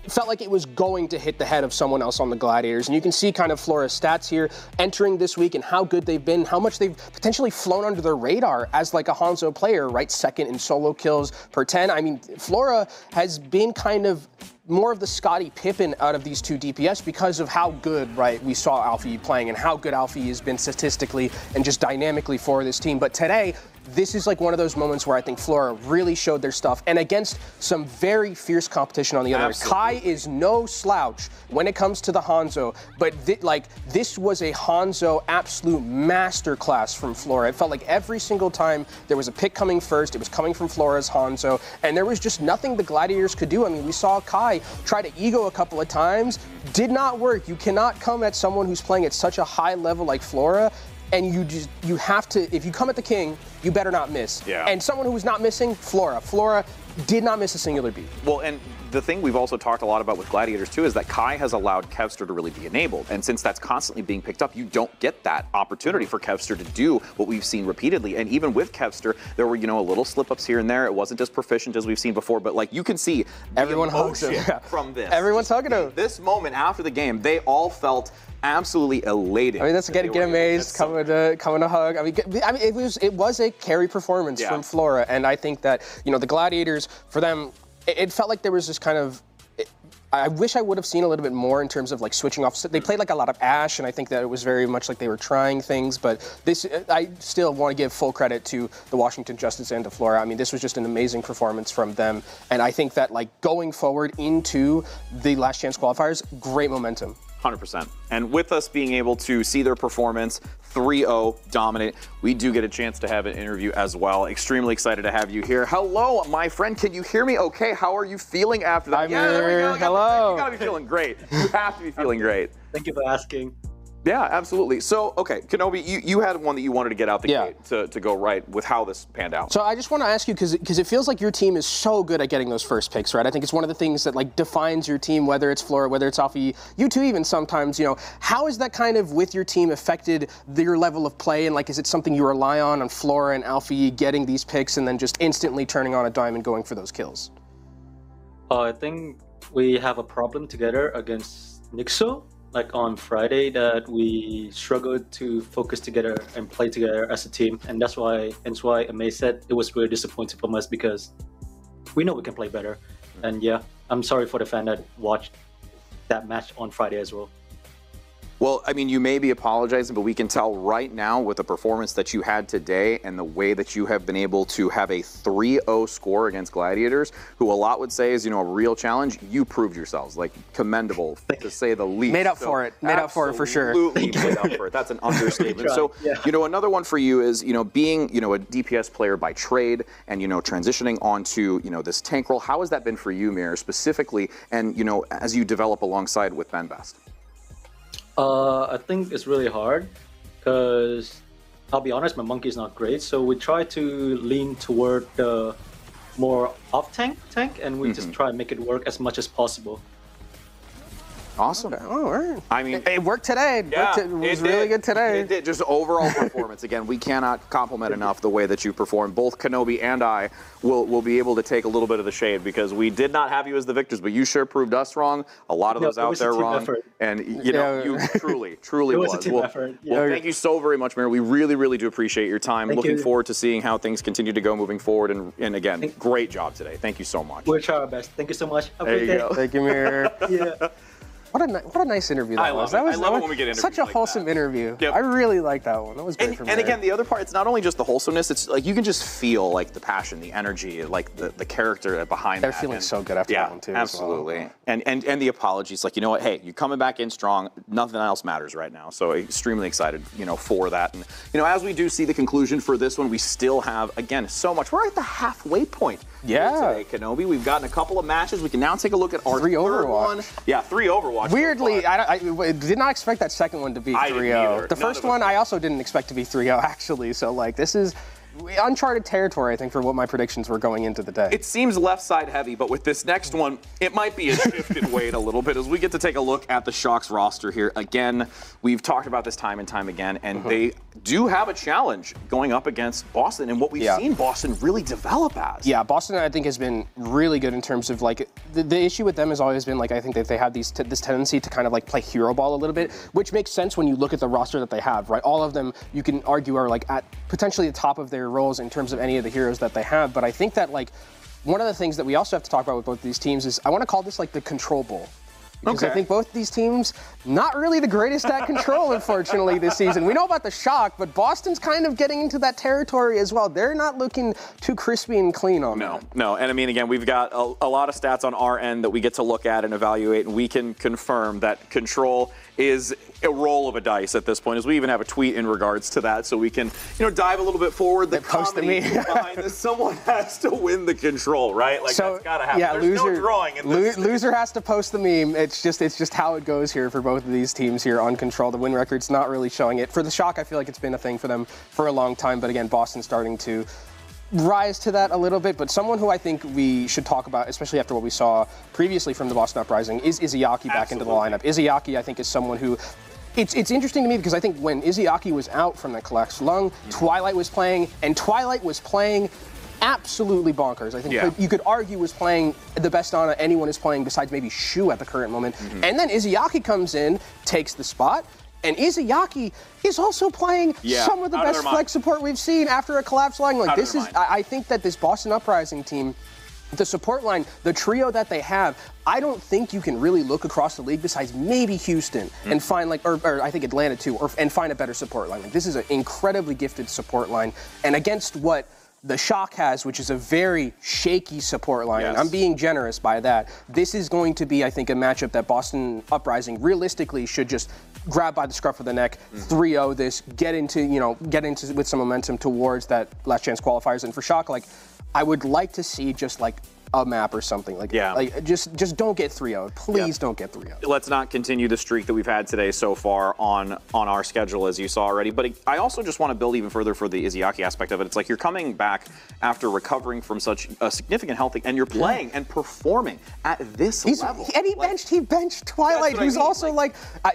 felt like it was going to hit the head of someone else on the Gladiators. And you can see kind of Flora's stats here entering this week and how good they've been, how much they've potentially flown under the radar as a Hanzo player, right? Second in solo kills per 10. I mean, Flora has been kind of more of the Scottie Pippen out of these two DPS because of how good, right, we saw Alfie playing and how good Alfie has been statistically and just dynamically for this team. But today, this is one of those moments where I think Flora really showed their stuff, and against some very fierce competition on the other end. Kai is no slouch when it comes to the Hanzo, but this was a Hanzo absolute masterclass from Flora. It felt like every single time there was a pick coming first, it was coming from Flora's Hanzo, and there was just nothing the Gladiators could do. I mean, we saw Kai try to ego a couple of times, did not work. You cannot come at someone who's playing at such a high level like Flora, and you have to, if you come at the king, you better not miss. Yeah. And someone who was not missing, Flora. Flora did not miss a singular beat. Well, and the thing we've also talked a lot about with Gladiators too is that Kai has allowed Kevster to really be enabled. And since that's constantly being picked up, you don't get that opportunity for Kevster to do what we've seen repeatedly. And even with Kevster, there were, a little slip-ups here and there. It wasn't as proficient as we've seen before, but you can see everyone hugs him from this. Everyone's hugging him. This moment after the game, they all felt absolutely elated. I mean, that's Get Amazed, coming to hug. I mean, it was a carry performance from Flora, and I think that the Gladiators, for them, it felt like there was this kind of I wish I would have seen a little bit more in terms of like switching off. They played like a lot of Ashe, and I think that it was very much like they were trying things. But this, I still want to give full credit to the Washington Justice and to Flora. I mean, this was just an amazing performance from them, and I think that like going forward into the Last Chance qualifiers, great momentum. 100%. And with us being able to see their performance 3-0 dominant, we do get a chance to have an interview as well. Extremely excited to have you here. Hello, my friend. Can you hear me okay? How are you feeling after that? Yeah, there we go. Hello. You gotta be feeling great. You have to be feeling great. Thank you for asking. Yeah, absolutely. So, okay, Kenobi, you had one that you wanted to get out the gate to go right with how this panned out. So I just want to ask you, because it feels like your team is so good at getting those first picks, right? I think it's one of the things that like defines your team, whether it's Flora, whether it's Alpha, you two even sometimes, you know. How has that kind of with your team affected your level of play? And like, is it something you rely on Flora and Alpha getting these picks and then just instantly turning on a dime and going for those kills? I think we have a problem together against Nixo. Like on Friday, that we struggled to focus together and play together as a team, and that's why Amay said it was really disappointing from us because we know we can play better. And yeah, I'm sorry for the fan that watched that match on Friday as well. Well, I mean, you may be apologizing, but we can tell right now with the performance that you had today and the way that you have been able to have a 3-0 score against Gladiators, who a lot would say is, you know, a real challenge. You proved yourselves, like, commendable, to say the least. Made up for it. Made up for it, for sure. Absolutely made up for it. That's an understatement. So, you know, another one for you is, you know, being, you know, a DPS player by trade and, you know, transitioning onto, you know, this tank role. How has that been for you, Mir, specifically, and, you know, as you develop alongside with Ben Best? I think it's really hard because I'll be honest, my monkey is not great. So we try to lean toward the more off tank, and we just try and make it work as much as possible. Awesome. Okay. Oh, all right. I mean, it worked today. It was really good today. It did. Just overall performance. Again, we cannot compliment enough the way that you performed. Both Kenobi and I will be able to take a little bit of the shade because we did not have you as the victors, but you sure proved us wrong. A lot of those out there wrong. Effort. And you know, you truly was. A team effort. Well, thank you so very much, Mir. We really do appreciate your time. Looking forward to seeing how things continue to go moving forward. And again, great job today. Thank you so much. We'll try our best. Thank you so much. There you go. Thank you, Mir. Yeah. What a nice interview that was. I love it when we get interviews such a like wholesome that. interview. Yep. I really like that one. That was great for me. And again, the other part, it's not only just the wholesomeness, it's like you can just feel like the passion, the energy, like the character behind They're that. feeling so good after that one too. Absolutely. As well. And the apologies, like, you know what, hey, you're coming back in strong, nothing else matters right now. So extremely excited, you know, for that. And you know, as we do see the conclusion for this one, we still have, again, so much. We're at the halfway point. Yeah. Today, Kenobi. We've gotten a couple of matches. We can now take a look at our 3 third Overwatch. one. Yeah, 3 Overwatch. Weirdly, I did not expect that second one to be 3-0. The first one I also didn't expect to be 3-0 actually. So like this is uncharted territory, I think, for what my predictions were going into the day. It seems left side heavy, but with this next one, it might be a shifted weight a little bit as we get to take a look at the Shox roster here. Again, we've talked about this time and time again, and they do have a challenge going up against Boston, and what we've seen Boston really develop as. Yeah, Boston, I think, has been really good in terms of, like, the issue with them has always been, like, I think that they have this tendency to kind of, like, play hero ball a little bit, which makes sense when you look at the roster that they have, right? All of them, you can argue, are, like, at potentially the top of their roles in terms of any of the heroes that they have, but I think that, like, one of the things that we also have to talk about with both these teams is I want to call this, like, the control bowl. Because I think both these teams, not really the greatest at control, unfortunately, this season. We know about the Shock, but Boston's kind of getting into that territory as well. They're not looking too crispy and clean on that. No, and I mean, again, we've got a lot of stats on our end that we get to look at and evaluate, and we can confirm that control is a roll of a dice at this point, as we even have a tweet in regards to that, so we can, you know, dive a little bit forward. The comedy behind this, someone has to win the control, right? Like, that's gotta happen. Yeah, There's no drawing in this. Loser has to post the meme. It's just how it goes here for both of these teams here on control. The win record's not really showing it. For the Shock, I feel like it's been a thing for them for a long time, but again, Boston's starting to rise to that a little bit, but someone who I think we should talk about, especially after what we saw previously from the Boston Uprising, is Izayaki back into the lineup. Izayaki, I think, is someone who it's interesting to me because I think when Izayaki was out from the collapsed lung, Twilight was playing, and Twilight was playing absolutely bonkers. I think you could argue was playing the best Ana anyone is playing besides maybe Shu at the current moment. And then Izayaki comes in, takes the spot, and Izayaki is also playing some of the best flex support we've seen after a collapsed line. Like, this is, I think that this Boston Uprising team the support line, the trio that they have, I don't think you can really look across the league besides maybe Houston and find or I think Atlanta too, and find a better support line. Like, this is an incredibly gifted support line, and against what the Shock has, which is a very shaky support line, and I'm being generous by that. This is going to be, I think, a matchup that Boston Uprising realistically should just grab by the scruff of the neck, 3-0 this, get into with some momentum towards that last chance qualifiers. And for Shock, like, I would like to see just like a map or something. Like just don't get 3-0. Please don't get 3-0. Let's not continue the streak that we've had today so far on our schedule, as you saw already. But I also just want to build even further for the Izayaki aspect of it. It's like you're coming back after recovering from such a significant health, and you're playing and performing at this level. And he benched Twilight, who's also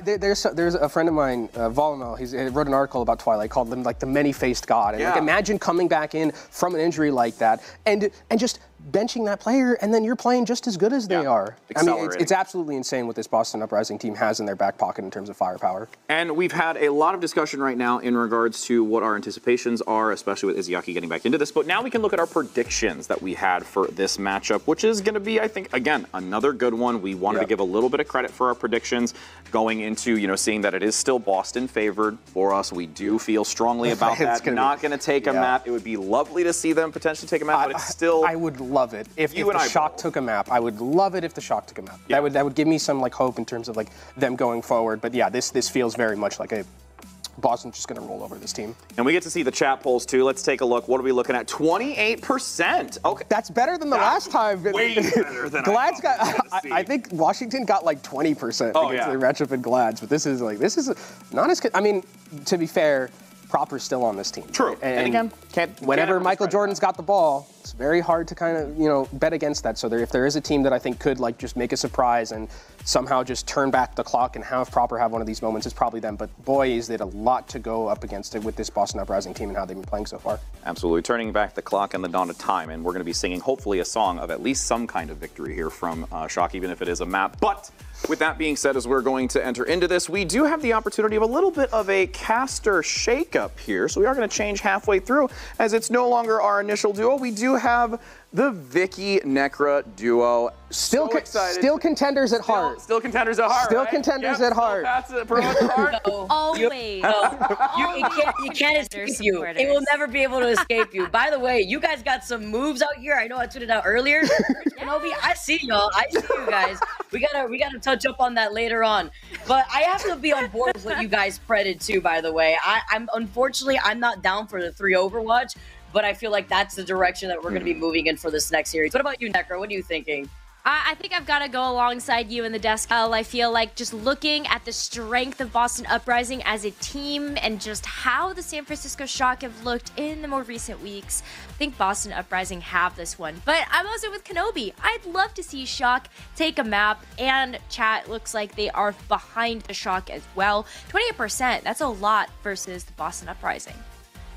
there's a friend of mine, Volamel, he wrote an article about Twilight, called them like the many-faced god. And like, imagine coming back in from an injury like that and just benching that player, and then you're playing just as good as they are. I mean, it's absolutely insane what this Boston Uprising team has in their back pocket in terms of firepower. And we've had a lot of discussion right now in regards to what our anticipations are, especially with Izayaki getting back into this. But now we can look at our predictions that we had for this matchup, which is going to be, I think, again, another good one. We wanted to give a little bit of credit for our predictions going into, seeing that it is still Boston favored for us. We do feel strongly about that. Not going to take a map. It would be lovely to see them potentially take a map, but it's still... I would love it if the Shock took a map. I would love it if the Shock took a map. That would give me some hope in terms of them going forward. But yeah, this feels very much like a Boston's just going to roll over this team. And we get to see the chat polls too. Let's take a look. What are we looking at? 28%. Okay, that's better than the last time. Way better than Glad's I think Washington got 20% against their matchup in Glads, but this is not as. I mean, to be fair, Proper's still on this team. True. Right? And again, whenever Michael Jordan's got the ball, it's very hard to kind of, bet against that. So if there is a team that I think could just make a surprise and somehow just turn back the clock and have Proper have one of these moments, it's probably them. But boy, is it a lot to go up against it with this Boston Uprising team and how they've been playing so far. Absolutely. Turning back the clock and the dawn of time. And we're going to be singing hopefully a song of at least some kind of victory here from Shock, even if it is a map. But with that being said, as we're going to enter into this, we do have the opportunity of a little bit of a caster shakeup here. So we are going to change halfway through, as it's no longer our initial duo. We do have the Vicky Necra duo. Still contenders at heart. Still contenders at heart. Still contenders at heart. Always. You can't escape you. It will never be able to escape you. By the way, you guys got some moves out here. I know I tweeted out earlier. Kenobi, I see y'all. I see you guys. We gotta touch up on that later on. But I have to be on board with what you guys spreaded too, by the way. Unfortunately I'm not down for the 3 Overwatch, but I feel like that's the direction that we're going to be moving in for this next series. What about you, Necro? What are you thinking? I think I've got to go alongside you in the desk. I feel like just looking at the strength of Boston Uprising as a team and just how the San Francisco Shock have looked in the more recent weeks, I think Boston Uprising have this one. But I'm also with Kenobi. I'd love to see Shock take a map, and chat looks like they are behind the Shock as well. 28%, that's a lot versus the Boston Uprising.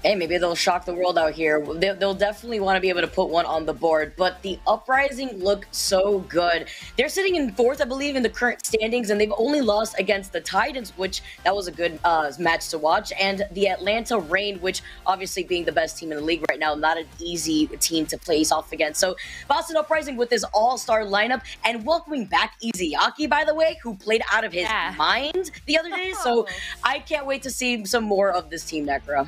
Hey, maybe they'll shock the world out here. They'll definitely want to be able to put one on the board, but the Uprising look so good. They're sitting in 4th, I believe, in the current standings, and they've only lost against the Titans, which that was a good match to watch, and the Atlanta Reign, which obviously being the best team in the league right now, not an easy team to face off against. So Boston Uprising with this all-star lineup, and welcoming back Izayaki, by the way, who played out of his mind the other day. So I can't wait to see some more of this team, Necro.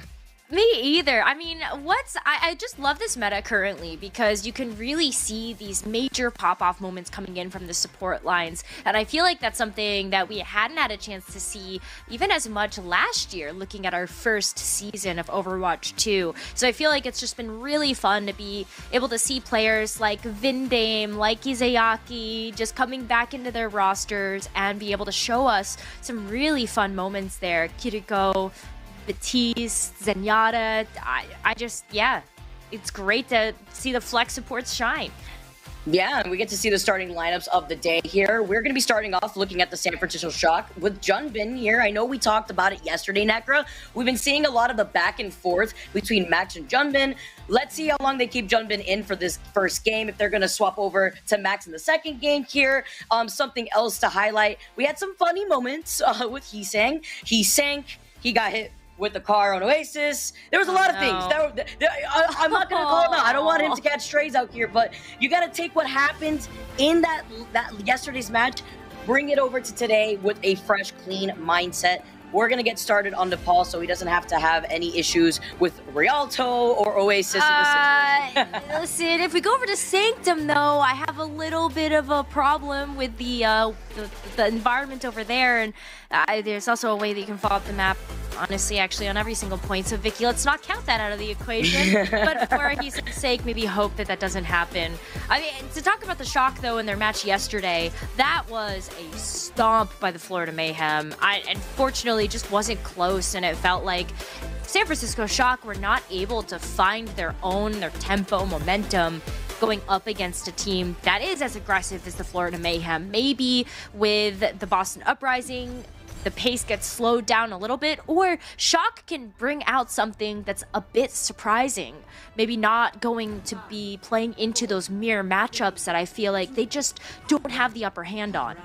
Me either. I mean, I just love this meta currently because you can really see these major pop-off moments coming in from the support lines. And I feel like that's something that we hadn't had a chance to see even as much last year, looking at our first season of Overwatch 2. So I feel like it's just been really fun to be able to see players like Vindame, like Izayaki, just coming back into their rosters and be able to show us some really fun moments there. Kiriko, Batiste, Zenyatta, it's great to see the flex supports shine. Yeah, and we get to see the starting lineups of the day here. We're going to be starting off looking at the San Francisco Shock with Junbin here. I know we talked about it yesterday, Necra. We've been seeing a lot of the back and forth between Max and Junbin. Let's see how long they keep Junbin in for this first game, if they're going to swap over to Max in the second game here. Something else to highlight. We had some funny moments with He sank, he got hit with the car on Oasis. There was a lot of things. I'm not going to call him out. I don't want him to catch strays out here, but you got to take what happened in that yesterday's match, bring it over to today with a fresh, clean mindset. We're going to get started on Nepal so he doesn't have to have any issues with Rialto or Oasis in this situation. Listen, if we go over to Sanctum, though, I have a little bit of a problem with the environment over there, and there's also a way that you can follow up the map, honestly, actually, on every single point. So, Vicky, let's not count that out of the equation, but for adhesive's sake, maybe hope that that doesn't happen. I mean, to talk about the Shock, though, in their match yesterday, that was a stomp by the Florida Mayhem. Unfortunately, just wasn't close, and it felt like San Francisco Shock were not able to find their tempo, momentum, going up against a team that is as aggressive as the Florida Mayhem. Maybe with the Boston Uprising, the pace gets slowed down a little bit, or Shock can bring out something that's a bit surprising. Maybe not going to be playing into those mirror matchups that I feel like they just don't have the upper hand on.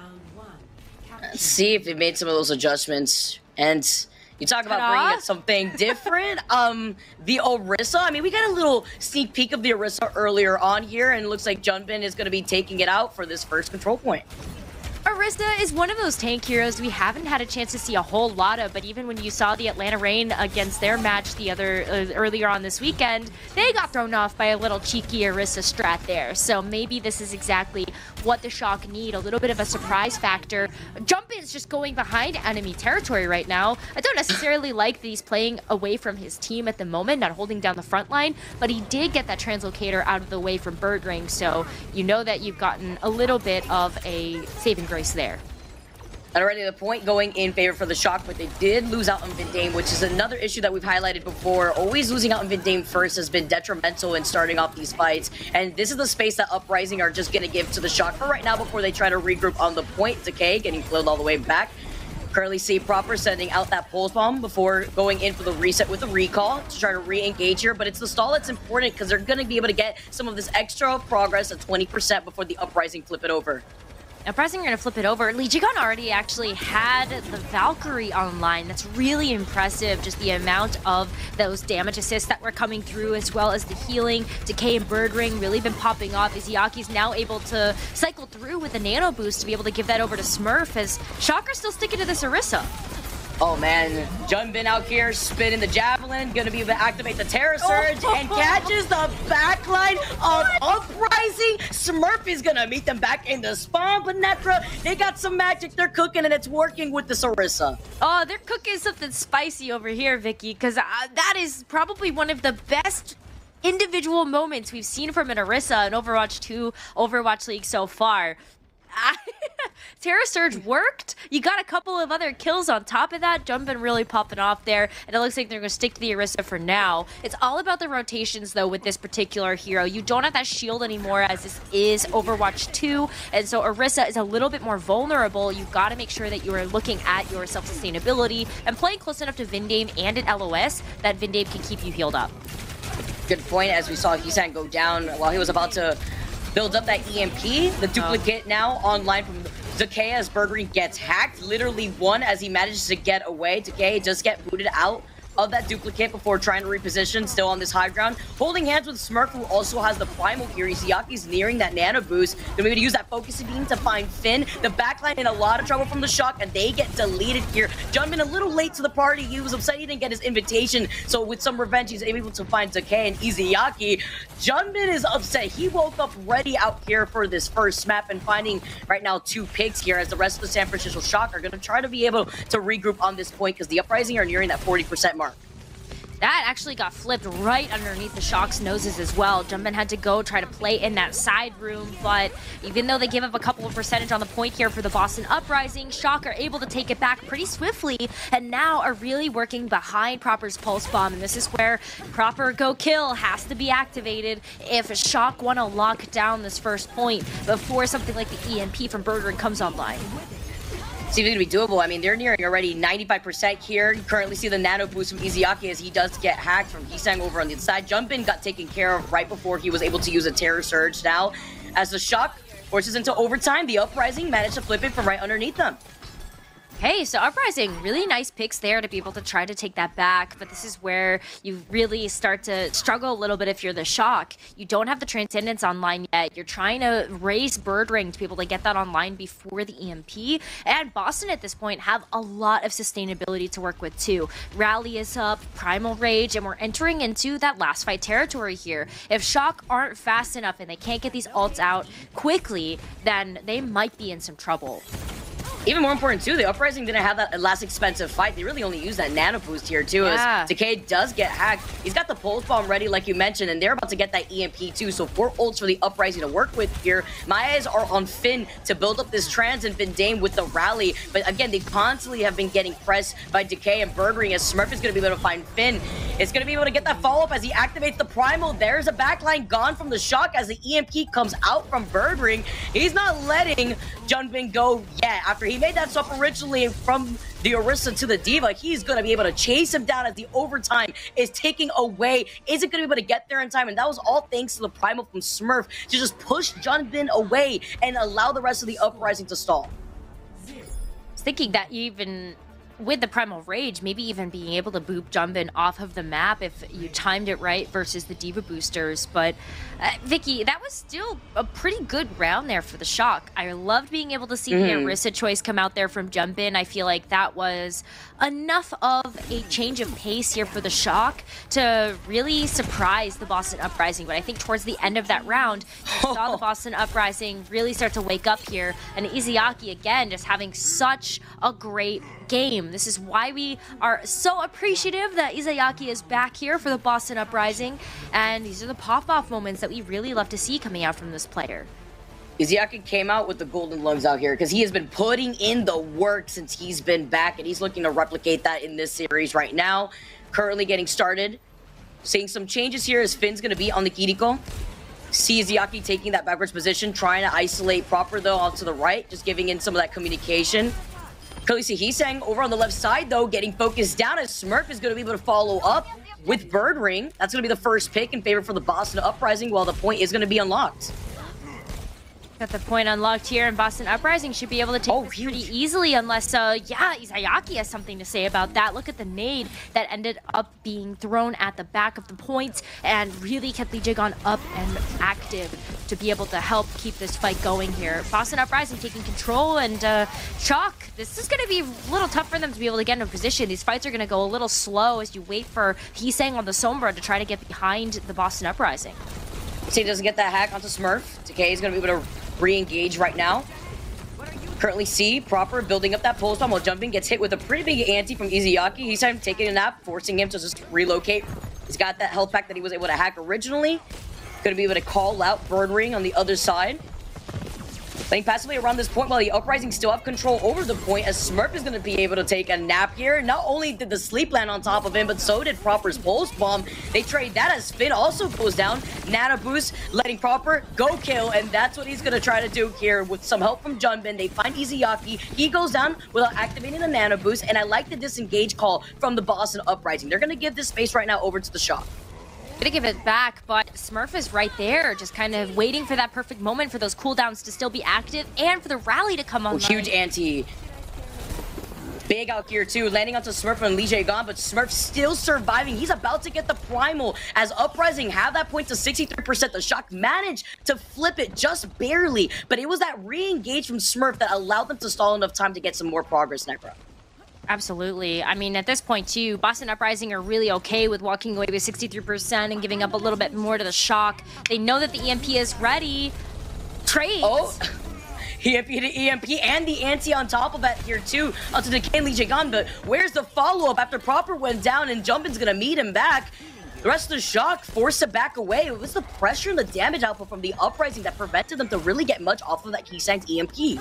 Let's see if they made some of those adjustments. And you talk about bringing in something different. The Orisa, I mean, we got a little sneak peek of the Orisa earlier on here, and it looks like Junbin is going to be taking it out for this first control point. Orisa is one of those tank heroes we haven't had a chance to see a whole lot of, but even when you saw the Atlanta Reign against their match earlier on this weekend, they got thrown off by a little cheeky Orisa strat there. So maybe this is exactly what the Shock need, a little bit of a surprise factor. Junbin's just going behind enemy territory right now. I don't necessarily like that he's playing away from his team at the moment, not holding down the front line, but he did get that translocator out of the way from Birdring, so you know that you've gotten a little bit of a saving grace there. And already the point going in favor for the Shock, but they did lose out on Vindame, which is another issue that we've highlighted before. Always losing out on Vindame first has been detrimental in starting off these fights. And this is the space that Uprising are just going to give to the Shock for right now before they try to regroup on the point. Decay getting flowed all the way back. Currently see Proper sending out that pulse bomb before going in for the reset with the recall to try to re-engage here. But it's the stall that's important because they're going to be able to get some of this extra progress at 20% before the Uprising flip it over. Uprising are going to flip it over. Lijigon already actually had the Valkyrie online. That's really impressive, just the amount of those damage assists that were coming through, as well as the healing. Decay and Birdring really been popping off. Iziaki's now able to cycle through with the nano boost to be able to give that over to Smurf, as Shock are still sticking to this Orisa. Oh man, Junbin out here spinning the javelin, gonna be able to activate the Terror Surge and catches the backline of Uprising. Smurf is gonna meet them back in the spawn, but Netra, they got some magic they're cooking and it's working with the Orisa. Oh, they're cooking something spicy over here, Vicky, because that is probably one of the best individual moments we've seen from an Orisa in Overwatch 2 Overwatch League so far. Terror Surge worked. You got a couple of other kills on top of that. Junbin really popping off there, and it looks like they're going to stick to the Orisa for now. It's all about the rotations, though, with this particular hero. You don't have that shield anymore, as this is Overwatch 2, and so Orisa is a little bit more vulnerable. You've got to make sure that you are looking at your self-sustainability and playing close enough to Vindame and an LOS that Vindame can keep you healed up. Good point, as we saw Hisan go down while he was about to build up that EMP. The duplicate now online from Decay as Birdring gets hacked. Literally one as he manages to get away. Decay just get booted out of that duplicate before trying to reposition, still on this high ground. Holding hands with Smurf, who also has the primal here. Iziaki's nearing that nano boost. They're going to use that focusing beam to find Finn. The backline in a lot of trouble from the Shock, and they get deleted here. Junbin a little late to the party. He was upset he didn't get his invitation, so with some revenge, he's able to find Decay and Iziaki. Junbin is upset. He woke up ready out here for this first map and finding right now 2 picks here, as the rest of the San Francisco Shock are going to try to be able to regroup on this point because the Uprising are nearing that 40% mark. That actually got flipped right underneath the Shock's noses as well. Junbin had to go try to play in that side room, but even though they give up a couple of percentage on the point here for the Boston Uprising, Shock are able to take it back pretty swiftly, and now are really working behind Proper's Pulse Bomb, and this is where Proper Go Kill has to be activated if Shock want to lock down this first point before something like the EMP from Birdring comes online. See if it can be doable. I mean, they're nearing already 95% here. You currently see the nano boost from Iziaki as he does get hacked from Hisang over on the inside. Junbin got taken care of right before he was able to use a Terror Surge. Now, as the Shock forces into overtime, the Uprising managed to flip it from right underneath them. Hey, so Uprising, really nice picks there to be able to try to take that back, but this is where you really start to struggle a little bit if you're the Shock. You don't have the Transcendence online yet. You're trying to race Bird Ring to be able to get that online before the EMP, and Boston at this point have a lot of sustainability to work with too. Rally is up, Primal Rage, and we're entering into that last fight territory here. If Shock aren't fast enough and they can't get these ults out quickly, then they might be in some trouble. Even more important too, the Uprising didn't have that last expensive fight. They really only used that nano boost here too, as Decay does get hacked. He's got the pulse bomb ready like you mentioned, and they're about to get that EMP too, so 4 ults for the Uprising to work with here. My eyes are on Finn to build up this trans and Vindame with the rally, but again, they constantly have been getting pressed by Decay and Bird Ring, as Smurf is going to be able to find Finn. It's going to be able to get that follow-up as he activates the Primal. There's a backline gone from the Shock as the EMP comes out from Bird Ring. He's not letting Junbin go yet. After he made that swap originally from the Orisa to the D.Va, he's going to be able to chase him down as the overtime is taking away. Isn't going to be able to get there in time, and that was all thanks to the Primal from Smurf to just push Junbin away and allow the rest of the Uprising to stall. I was thinking that even with the Primal Rage, maybe even being able to boop Junbin off of the map if you timed it right versus the D.Va boosters. But Vicky, that was still a pretty good round there for the Shock. I loved being able to see the Orisa choice come out there from Junbin. I feel like that was enough of a change of pace here for the Shock to really surprise the Boston Uprising. But I think towards the end of that round, you saw the Boston Uprising really start to wake up here. And Izayaki, again, just having such a great game. This is why we are so appreciative that Izayaki is back here for the Boston Uprising. And these are the pop-off moments that we really love to see coming out from this player. Izayaki came out with the golden lungs out here because he has been putting in the work since he's been back, and he's looking to replicate that in this series right now. Currently getting started. Seeing some changes here as Finn's going to be on the Kiriko. See Izayaki taking that backwards position, trying to isolate proper though off to the right, just giving in some of that communication. Currently see Heesang over on the left side though, getting focused down as Smurf is going to be able to follow up with Bird Ring. That's going to be the first pick in favor for the Boston Uprising, while the point is going to be unlocked. Got the point unlocked here, and Boston Uprising should be able to take this pretty easily unless, Izayaki has something to say about that. Look at the nade that ended up being thrown at the back of the point and really kept Lee Jae-gon up and active to be able to help keep this fight going here. Boston Uprising taking control, and Shock, this is going to be a little tough for them to be able to get into position. These fights are going to go a little slow as you wait for Heesang on the Sombra to try to get behind the Boston Uprising. See, he doesn't get that hack onto Smurf. Decay is going to be able to re-engage right now. Currently C proper building up that pulse bomb while Jumping gets hit with a pretty big ante from Izayaki. He's time taking a nap, forcing him to just relocate. He's got that health pack that he was able to hack originally. Gonna be able to call out Bird Ring on the other side. Playing passively around this point while the Uprising still have control over the point, as Smurf is going to be able to take a nap here. Not only did the sleep land on top of him, but so did Proper's pulse bomb. They trade that as Finn also goes down. Nano boost, letting Proper go kill, and that's what he's going to try to do here with some help from Junbin. They find Izayaki. He goes down without activating the nano boost, and I like the disengage call from the Boston Uprising. They're going to give this space right now over to the Shock. Gonna give it back, but Smurf is right there, just kind of waiting for that perfect moment for those cooldowns to still be active and for the rally to come online. Huge ante. Big out here too, landing onto Smurf and Lee Jae-gon, but Smurf still surviving. He's about to get the Primal as Uprising have that point to 63%. The Shock managed to flip it just barely, but it was that re-engage from Smurf that allowed them to stall enough time to get some more progress next round. Absolutely. I mean, at this point, too, Boston Uprising are really okay with walking away with 63% and giving up a little bit more to the Shock. They know that the EMP is ready. Trades. Oh, EMP to EMP and the ante on top of that here, too, onto Decay and Lee Jae-gon. But where's the follow-up after Proper went down and Jumpin's going to meet him back? The rest of the Shock forced to back away. It was the pressure and the damage output from the Uprising that prevented them to really get much off of that Heesang's EMP.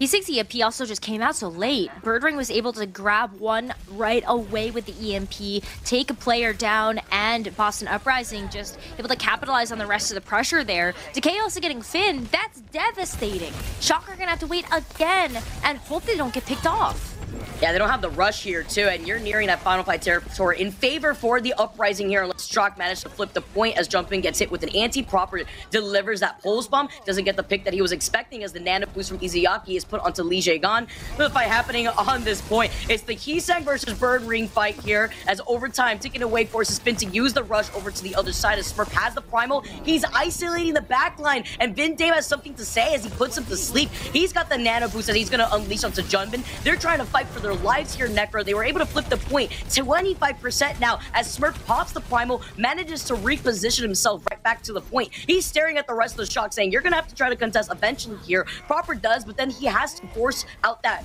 Heesang's EMP also just came out so late. Bird Ring was able to grab one right away with the EMP, take a player down, and Boston Uprising just able to capitalize on the rest of the pressure there. Decay also getting Finn. That's devastating. Shock are gonna have to wait again and hope they don't get picked off. Yeah, they don't have the rush here, too, and you're nearing that final fight territory in favor for the Uprising here, unless Shock managed to flip the point as Jumpin gets hit with an anti-proper, delivers that pulse bomb, doesn't get the pick that he was expecting as the nano boost from Izayaki is put onto Lee Jae-gon. The fight happening on this point, it's the Heesang versus Bird Ring fight here, as overtime, taking away forces Finn to use the rush over to the other side as Smurf has the primal. He's isolating the backline, and Vin Dame has something to say as he puts him to sleep. He's got the nano boost that he's going to unleash onto Junbin. They're trying to fight for their lives here, Necro. They were able to flip the point 25% now as Smurf pops the primal, manages to reposition himself right back to the point. He's staring at the rest of the Shock saying, you're going to have to try to contest eventually here. Proper does, but then he has to force out that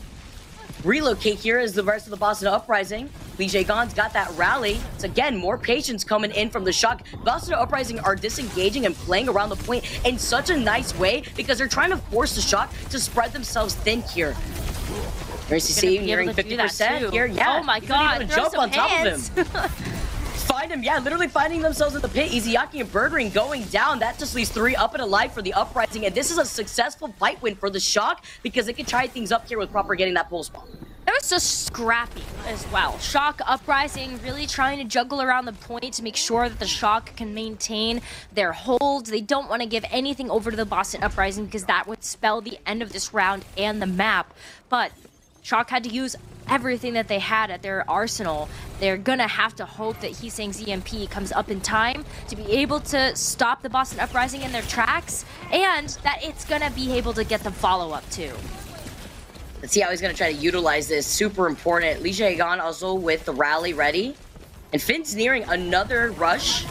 relocate here as the rest of the Boston Uprising. Lee Jae-gon's got that rally. It's again more patience coming in from the Shock. Boston Uprising are disengaging and playing around the point in such a nice way because they're trying to force the Shock to spread themselves thin here. There's CC nearing 50% here. Yeah, oh my god, even jump on top of him. Find him, yeah, literally finding themselves in the pit. Izayaki and Bird Ring going down. That just leaves 3 up and alive for the Uprising. And this is a successful fight win for the Shock because they can try things up here with Proper getting that pulse bomb. It was just scrappy as well. Shock Uprising really trying to juggle around the point to make sure that the Shock can maintain their hold. They don't want to give anything over to the Boston Uprising because that would spell the end of this round and the map. But Shock had to use everything that they had at their arsenal. They're gonna have to hope that Heesang's EMP comes up in time to be able to stop the Boston Uprising in their tracks, and that it's gonna be able to get the follow-up too. Let's see how he's gonna try to utilize this. Super important. Lee Jae-gon also with the rally ready. And Finn's nearing another rush.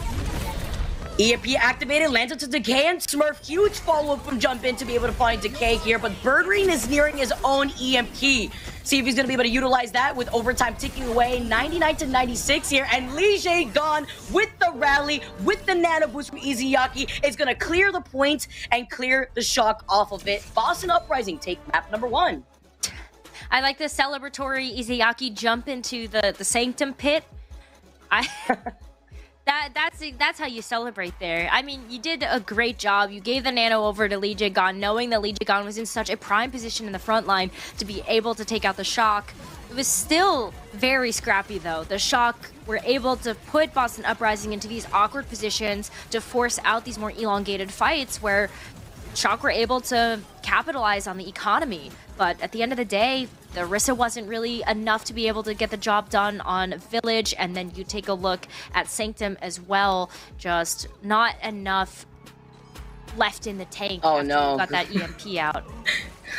EMP activated, lands into Decay and Smurf. Huge follow-up from Jumpin to be able to find Decay here, but Bird Ring is nearing his own EMP. See if he's going to be able to utilize that with overtime ticking away. 99-96 here, and Lee Jae-gon with the rally, with the nano boost from Izayaki, is going to clear the point and clear the Shock off of it. Boston Uprising take map number 1. I like the celebratory Izayaki jump into the Sanctum pit. That's how you celebrate there. I mean, you did a great job. You gave the nano over to Lee Jae-gon, knowing that Lee Jae-gon was in such a prime position in the front line to be able to take out the Shock. It was still very scrappy, though. The Shock were able to put Boston Uprising into these awkward positions to force out these more elongated fights where Shock were able to capitalize on the economy. But at the end of the day, the Orisa wasn't really enough to be able to get the job done on Village, and then you take a look at Sanctum as well. Just not enough left in the tank after you got that EMP out.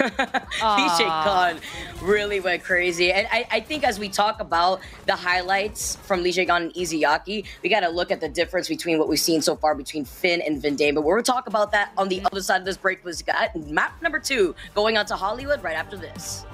Lee Jae-gon really went crazy. And I think as we talk about the highlights from Lee Jae-gon and Izayaki, we got to look at the difference between what we've seen so far between Finn and Vin Dame. But we're going to talk about that on the other side of this break. Was got map number 2 going on to Hollywood right after this.